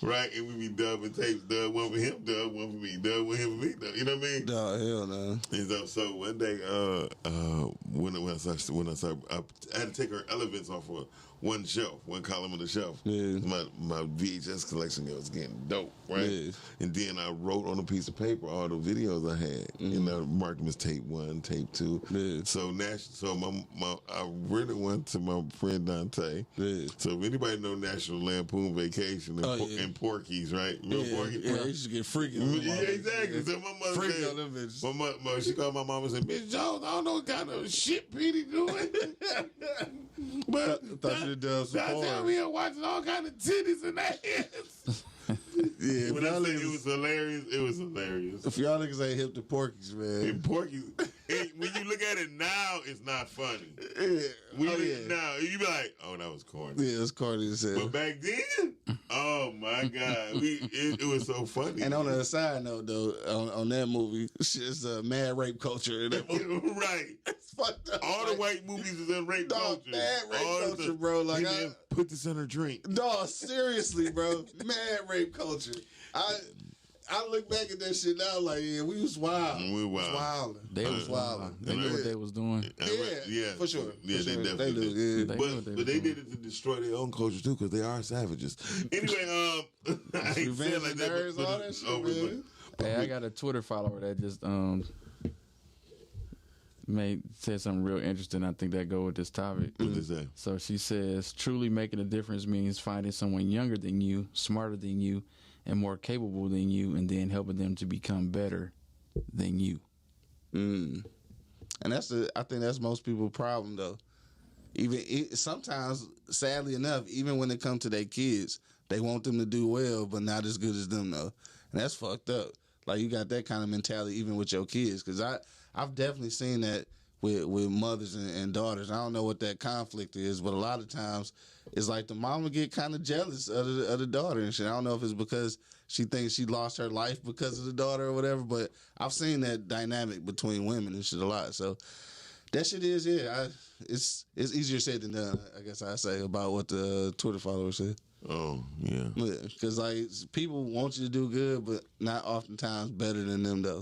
right? And we be dubbing tapes. Dub one for him, dub one for me, dub one for me. You know what I mean? No, hell no. And so one day, when I started, I had to take her elements off of one column of the shelf. Yeah. My VHS collection was getting dope, right? Yeah. And then I wrote on a piece of paper all the videos I had, and I marked them as tape 1, tape 2. Yeah. So I rented one to my friend Dante. Yeah. So if anybody know National Lampoon Vacation and Porky's, right? Remember Porky? Yeah, they used to get freaky. Yeah, exactly. So my mother Freaky said, on them bitches. my mother, she called my mom and said, "Miss Jones, I don't know what kind of shit Petey doing." But Thought you done some Dante porn. over here watching all kind of titties and ass. Yeah, When I say it was hilarious, it was hilarious. if y'all niggas ain't hip to Porky's, man. And Porky, when you look at it now, it's not funny. Yeah. When Oh, you look yeah. at it now, you be like, "Oh, that was corny." Yeah, it's corny as hell. But back then, oh my God, it was so funny. And on the side note, though, on that movie, it's a mad rape culture in that movie. Right. It's fucked up. All the white movies is in rape Dog, culture. mad rape All the culture, stuff. bro. Like, He didn't put this in her drink. Dog, seriously, bro. Mad rape culture. I look back at that shit now, like, yeah, we was wild. We wild. was wilding. They was wilding. They knew what they was doing. Yeah, for sure. Yeah, For they sure. definitely They do, did. yeah. They knew what they But was they doing. did it to destroy their own culture too, because they are savages. Anyway, I ain't saying Revenge like of that, nerds, but all that shit, over, man. Hey, I got a Twitter follower that just said something real interesting. I think that go with this topic. What they say? So she says, truly making a difference means finding someone younger than you, smarter than you, and more capable than you, and then helping them to become better than you. And I think that's most people's problem, though. Sometimes, sadly enough, even when it comes to their kids, they want them to do well, but not as good as them, though. And that's fucked up. Like, you got that kind of mentality even with your kids. Because I've definitely seen that with mothers and daughters. I don't know what that conflict is, but a lot of times it's like the mama get kind of jealous of the daughter and shit. I don't know if it's because she thinks she lost her life because of the daughter or whatever. But I've seen that dynamic between women and shit a lot. So that shit is, it's easier said than done, I guess I say, about what the Twitter followers said. Oh, yeah. Because, like, people want you to do good, but not oftentimes better than them, though.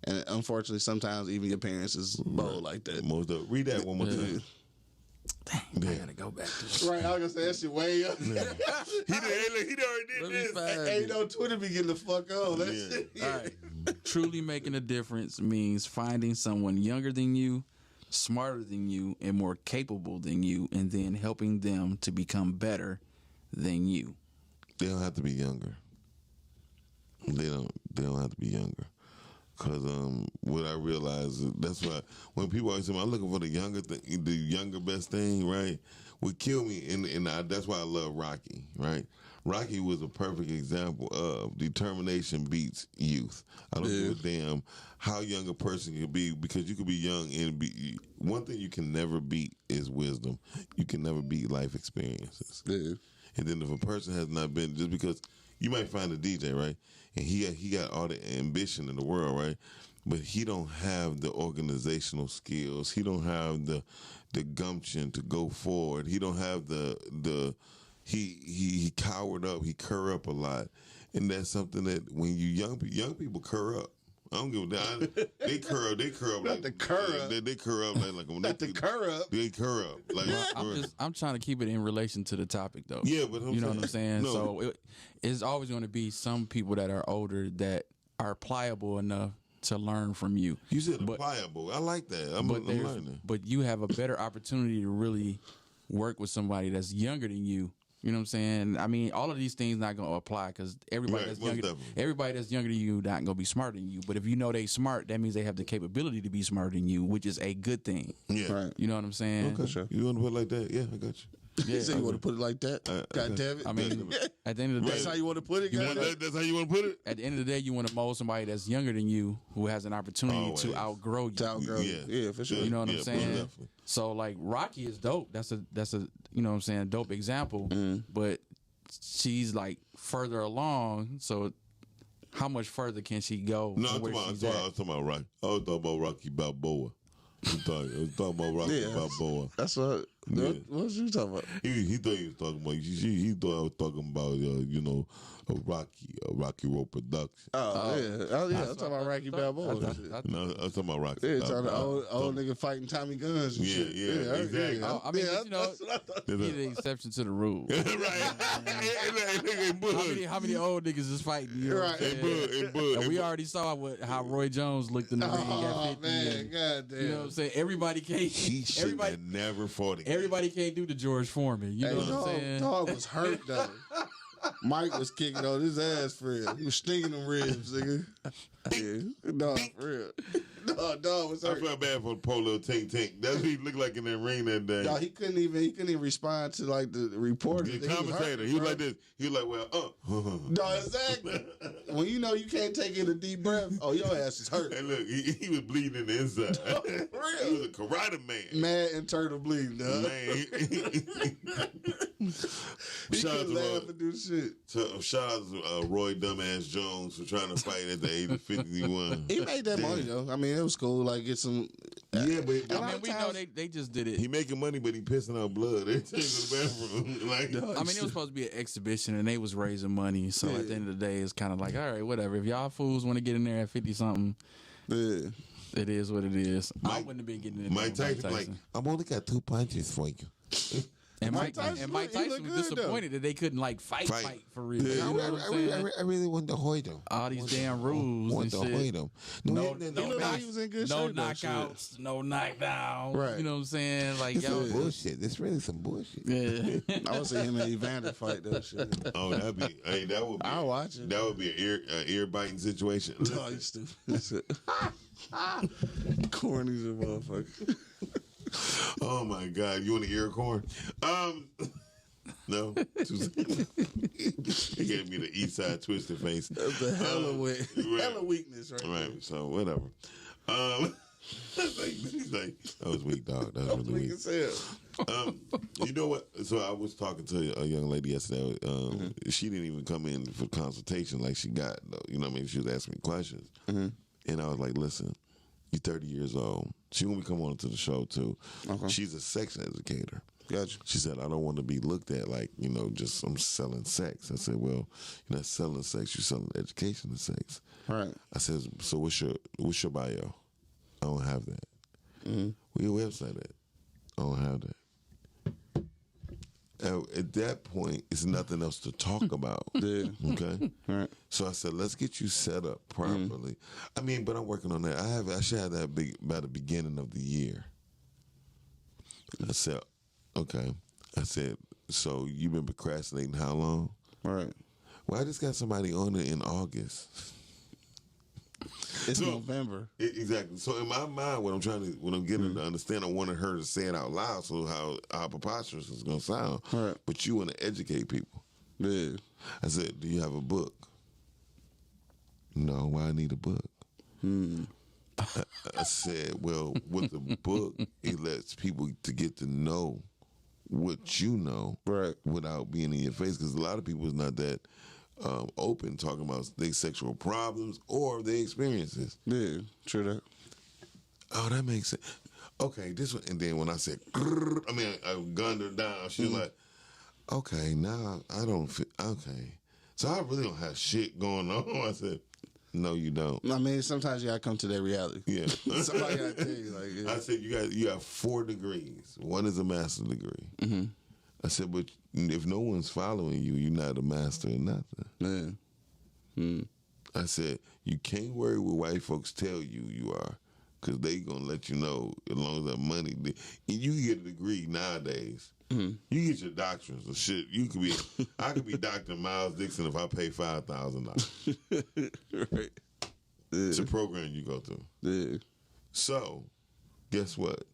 And unfortunately, sometimes even your parents is bold like that. Read that one more time. Dang, I gotta go back to it. Right, I was gonna say that shit way up. He already did this. Ain't no Twitter be getting the fuck on. That Yeah. shit. All right. Truly making a difference means finding someone younger than you, smarter than you, and more capable than you, and then helping them to become better than you. They don't have to be younger. They don't have to be younger. Cause what I realize is that's why when people always say I'm looking for the younger best thing, right? Would kill me, and that's why I love Rocky, right? Rocky was a perfect example of determination beats youth. I don't give a damn how young a person can be, because you could be young and be. One thing you can never beat is wisdom. You can never beat life experiences. Yeah. And then if a person has not been, just because you might find a DJ, right? And he got all the ambition in the world, right? But he don't have the organizational skills. He don't have the gumption to go forward. He don't have he cowered up. He curl up a lot, and that's something that when you young people curl up. I don't give a damn. They curl up. Not like, the curl up. They curl up like when Not the curl up. They curl up like. I'm trying to keep it in relation to the topic, though. Yeah, but you know what I'm saying. No. So it's always going to be some people that are older that are pliable enough to learn from you. You said pliable. I like that. I'm learning. But you have a better opportunity to really work with somebody that's younger than you. You know what I'm saying? I mean, all of these things not gonna apply because everybody Right, that's most younger, definitely. everybody that's younger than you not gonna be smarter than you. But if you know they smart, that means they have the capability to be smarter than you, which is a good thing. Yeah. Right. You know what I'm saying? Okay. Sure. You want to put it like that? Yeah, I got you. You say you want to put it like that? God damn it. I mean, at the end of the that's day, how you want to put it, God damn it? That's how you want to put it? at the end of the day, you want to mold somebody that's younger than you who has an opportunity Always. to outgrow you. To outgrow you. Yeah. Yeah, for sure. You know what Yeah, I'm most saying? definitely. So like Rocky is dope. That's a you know what I'm saying, dope example. But she's like further along. So how much further can she go? No, from I where was she's at? talking about Rocky. I was talking about Rocky Balboa. I was talking about Rocky Yeah. Balboa. That's what. Yeah. What was you talking about? He thought he was talking about. He thought I was talking about Rocky Road production. Oh, yeah. Oh, yeah. I'm talking about Rocky Balboa. and shit. No, I was talking about Rocky. Yeah, talking about Balboa. old nigga fighting Tommy Guns and Yeah, shit. yeah, exactly. Yeah, I mean, you know, that's what I thought. He the exception to the rule. right. Hey, Bud. How many old niggas is fighting? You know what I'm Right. saying? And we already saw how Roy Jones looked in the ring at Oh, 50. man. and, God damn. you know what I'm saying? Everybody can't. He should Everybody. have never fought again. Everybody can't do the George Foreman. You know what I'm saying? Dog was hurt, though. Mike was kicking on his ass for real. He was stinging them ribs, nigga. Yeah. Dog, for real. Dog was I hurt. felt bad for the poor little Tink. That's what he looked like in that ring that day. Dog, he couldn't even respond to like the reporter. The commentator, he was like this. He was like, well, No, exactly. When you know you can't take in a deep breath, oh, your ass is hurt. Hey, look, he was bleeding in the inside. For real. He was a karate man. Mad internal bleeding, dog. Man. He Shout out couldn't laugh and do shit. Shout out to Roy Dumbass Jones for trying to fight at the age of 51. He made that money though. I mean, it was cool. Like get some. Yeah, but I mean, we know they just did it. he making money, but he pissing out blood. They take him to the bathroom. Like, I mean, it was supposed to be an exhibition, and they was raising money. So at the end of the day, it's kind of like, all right, whatever. If y'all fools want to get in there at 50 something, Yeah. it is what it is. I wouldn't have been getting in there. Mike Tyson, like, I've only got 2 punches for you. And Mike Tyson Mike he look Tyson was good, disappointed that they couldn't like fight for real. Yeah, You know what I'm saying? I really want to hold him. All these damn rules and shit. him. No, He looked like he was in good no shape. though, shit. knockouts, no knockdowns. Right. You know what I'm saying? Like, It's yo, some bullshit. It's really some bullshit. yeah. I would see him and Evander fight that shit. Oh, that would be. I'll watch it. That would be an ear biting situation. Oh, you stupid. Corny as a motherfucker. Oh my God! You want to ear corn? No. He gave me the East Side twisted face. That's a hella Right. weakness, right? Right. So whatever. He's like, that was weak, dog. That was really weak. You know what? So I was talking to a young lady yesterday. She didn't even come in for consultation like she got, you know what I mean? She was asking me questions. And I was like, listen, you're 30 years old. She gonna be coming on to the show too. Okay. She's a sex educator. Gotcha. She said, I don't want to be looked at like, you know, just I'm selling sex. I said, well, you're not selling sex, you're selling education of sex. Right. I said, so what's your bio? I don't have that. Where your website at? I don't have that. At that point, it's nothing else to talk about. Yeah. Okay? Right. So I said, let's get you set up properly. I mean, but I'm working on that. I should have that by the beginning of the year. I said, okay. I said, so you've been procrastinating how long? Right. Well, I just got somebody on it in August. It's November. Exactly. So in my mind, what I'm getting to understand, I wanted her to say it out loud, so how preposterous it's gonna sound. Right. But you want to educate people. Yeah. I said, do you have a book? No. Why I need a book? I said, well, with the book, it lets people to get to know what you know, right, without being in your face. Because a lot of people is not that open talking about their sexual problems or their experiences. Yeah, true that. Oh, that makes sense. Okay, this one. And then when I said, I gunned her down. She was like, okay, now I don't feel, okay. So I really don't have shit going on. I said, no, you don't. I mean, sometimes you gotta come to that reality. Yeah. Somebody gotta tell you, like, yeah. I said, you got 4 degrees. One is a master's degree. I said, but if no one's following you, you're not a master of nothing. Man. I said, you can't worry what white folks tell you are, because they going to let you know as long as that money. And you get a degree nowadays. You get your doctorates or shit. I could be Dr. Miles Dixon if I pay $5,000. Right. It's a program you go through. Yeah. So, guess what?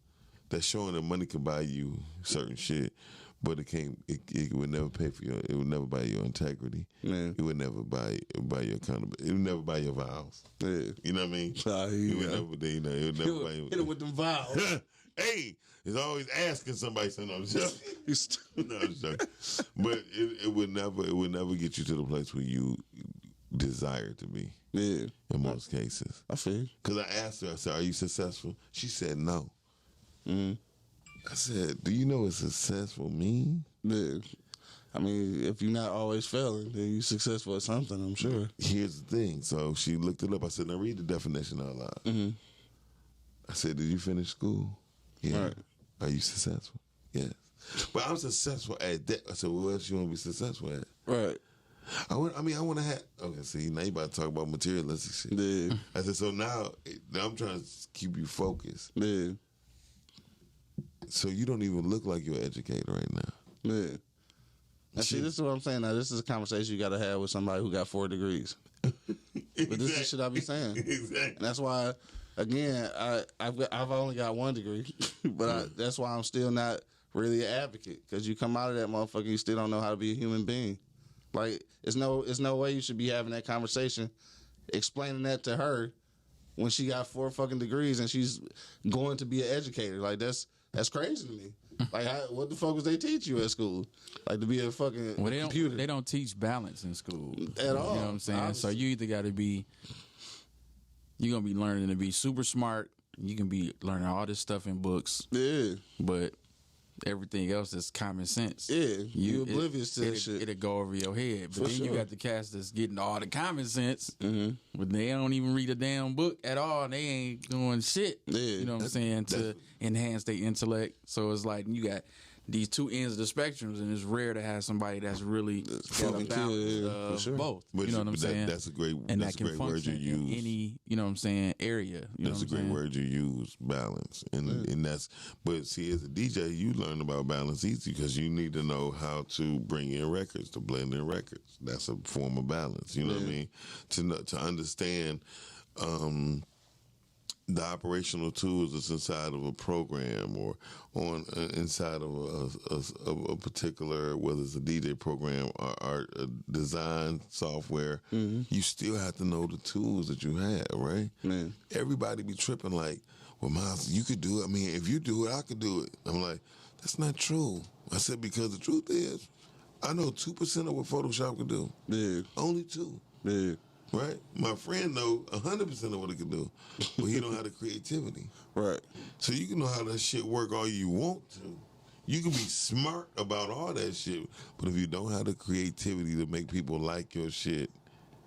That's showing that money can buy you certain shit. But it can't. It would never pay for it would never buy your integrity. Man. It would never buy your accountability. It would never buy your vows. Yeah. You know what I mean? It would never. It would never buy your. Hit it with them vows. Hey, it's always asking somebody something. I'm just no, I'm just joking. But it would never get you to the place where you desire to be. Yeah. In most cases. I feel you. Because I asked her. I said, "Are you successful?" She said, "No." I said, do you know what successful mean? Yeah. I mean, if you're not always failing, then you're successful at something, I'm sure. Here's the thing. So she looked it up. I said, now read the definition out loud. I said, did you finish school? Yeah. Right. Are you successful? Yes. But I'm successful at that. I said, well, what else you want to be successful at? Right. I want to have, okay, see, now you about to talk about materialistic shit. Yeah. I said, so now I'm trying to keep you focused. Yeah. So you don't even look like you're an educator right now. Yeah. And see, this is what I'm saying. Now, this is a conversation you got to have with somebody who got 4 degrees. But this is shit I be saying. Exactly. And that's why, again, I've only got 1 degree, but that's why I'm still not really an advocate. Because you come out of that motherfucker, you still don't know how to be a human being. Like, it's no way you should be having that conversation, explaining that to her when she got 4 fucking degrees and she's going to be an educator. Like, that's crazy to me. Like, what the fuck was they teach you at school? Like, to be a fucking computer? They don't teach balance in school at all. You know what I'm saying? Obviously. So you either got to be, you're gonna be learning to be super smart. You can be learning all this stuff in books. Yeah, but everything else is common sense. Yeah, you oblivious to that shit. It'll go over your head. But then you got the cast that's getting all the common sense, but they don't even read a damn book at all. They ain't doing shit. Yeah. You know what I'm saying? To enhance their intellect. So it's like you got these 2 ends of the spectrums, and it's rare to have somebody that's really got a balance of both. But you know what I'm saying? That's a great, and that's that can a great word you function use. in any, you know what I'm saying, area. That's a great word you use, balance. And that's, but see, as a DJ, you learn about balance easy because you need to know how to bring in records, to blend in records. That's a form of balance. You know what I mean? To understand the operational tools that's inside of a program or on inside of a particular, whether it's a DJ program or a design software, you still have to know the tools that you have, right? Man. Everybody be tripping like, well, Miles, you could do it. I mean, if you do it, I could do it. I'm like, that's not true. I said, because the truth is, I know 2% of what Photoshop can do. Yeah. Only 2. Yeah. Right? My friend know 100% of what it can do, but he don't have the creativity. Right. So you can know how that shit work all you want to. You can be smart about all that shit, but if you don't have the creativity to make people like your shit,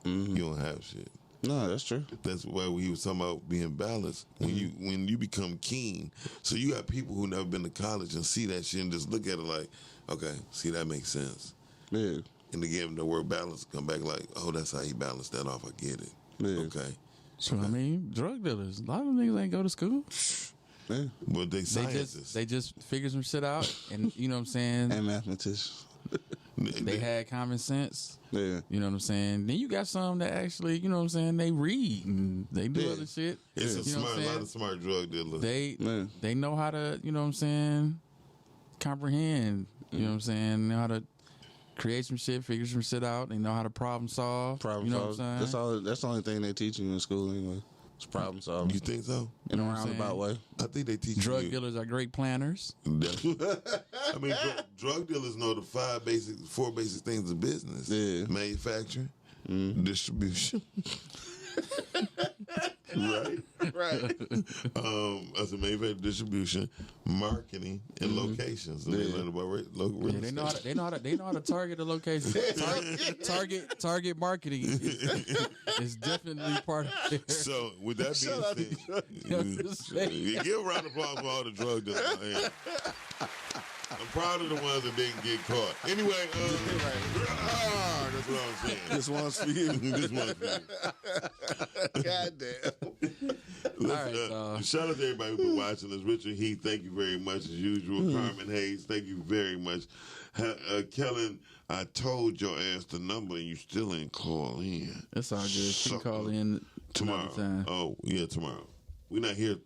you don't have shit. No, that's true. That's why he was talking about being balanced. When you become keen, so you got people who never been to college and see that shit and just look at it like, okay, see, that makes sense. Yeah. And to give him the word balance, come back like, oh, that's how he balanced that off. I get it. Yeah. Okay. So I mean, drug dealers. A lot of them niggas ain't go to school. Yeah. But they scientists. They just figure some shit out, and you know what I'm saying. And mathematicians. They had common sense. Yeah. You know what I'm saying? Then you got some that actually, you know what I'm saying, they read and they do Yeah. other shit. It's You know what I'm a lot saying? of smart drug dealers. They know how to, you know what I'm saying, comprehend, you know what I'm saying, know how to create some shit, figure some shit out. They know how to problem solve. Problem you know solve. what I'm saying? That's the only thing they teach you in school anyway. It's problem solving. You think so? In a know what I'm roundabout way. I think they teach Drug you. dealers are great planners. I mean, drug dealers know the 4 basic things of business. Yeah. Manufacturing, distribution. Right. As a manufacturing, distribution, marketing, and locations. And they learn about real Yeah, estate. they know how to target the location. Target marketing is definitely part of it. So, with that being said, give a round of applause for all the drug dealers out here. I'm proud of the ones that didn't get caught. Anyway, that's what I'm saying. This one's for you. This one's for you. God damn. All right, shout out to everybody who's been watching us. Richard Heath, thank you very much as usual. Carmen Hayes, thank you very much. Kellen, I told your ass the number and you still ain't call in. It's all good. She can call in Tomorrow. Time. Oh, yeah, tomorrow. We're not here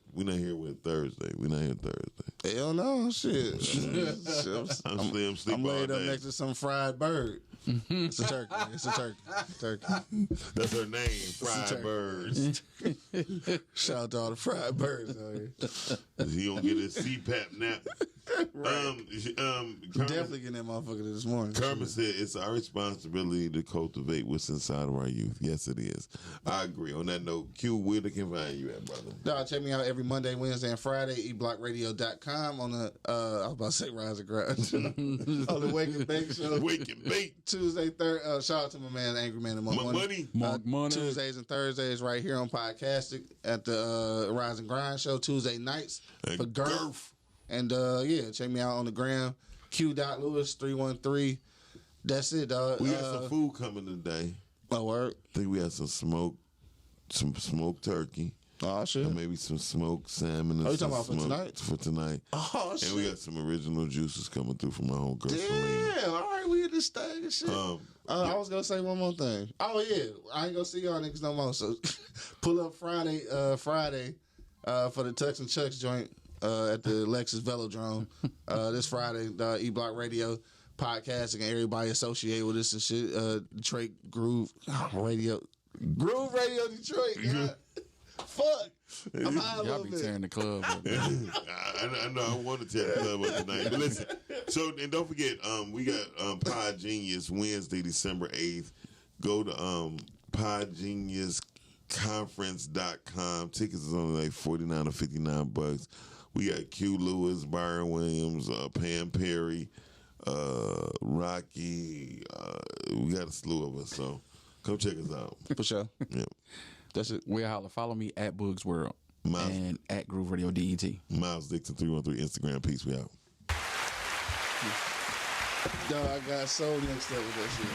with Thursday. We're not here Thursday. Hell no, shit. I'm sleep I'm all laid up day. next to some fried bird. It's a turkey. It's a turkey. That's her name, Fried turkey. Birds. Shout out to all the fried birds out here. He gonna get his CPAP nap. Carmen, Definitely getting that motherfucker this morning. Carmen said it's our responsibility to cultivate what's inside of our youth. Yes, it is. I agree. On that note, Q, where they can find you at, brother? Dog, check me out every Monday, Wednesday, and Friday. eblockradio.com on the I was about to say Rise and Grind on the Wake and Bake show. Wake and Bake. Tuesday, shout out to my man, Angry Man and Money. Money. Tuesdays and Thursdays right here on Podcastic at the Rise and Grind show. Tuesday nights for Girth. And yeah, check me out on the gram, Q.Lewis313. That's it, dog. We got some food coming today. My word. I think we had some smoked turkey. Oh shit. And maybe some smoked salmon. And Oh, you some talking about for tonight? For tonight. Oh shit. And we got some original juices coming through from my homegirl Damn, Selena. all right, we in this thing and shit. I was gonna say one more thing. Oh yeah, I ain't gonna see y'all niggas no more. So pull up Friday for the Tux and Chucks joint at the Lexus Velodrome this Friday. E Block Radio podcast and everybody associated with us and shit. Detroit Groove Radio Detroit. God. Fuck. I'm high a Y'all little be bit. tearing the club up. I know I want to tell the club up tonight. But listen, so and don't forget, we got Pod Genius Wednesday, December 8th. Go to podgeniusconference.com. Tickets is only like $49 or $59. We got Q Lewis, Byron Williams, Pam Perry, Rocky. We got a slew of us, so come check us out. For sure. Yep. That's it. We'll holler. Follow me at Boogs World Miles. and at Groove Radio DET. Miles Dixon 313 Instagram. Peace. We out. Dog, I got so mixed up with that shit.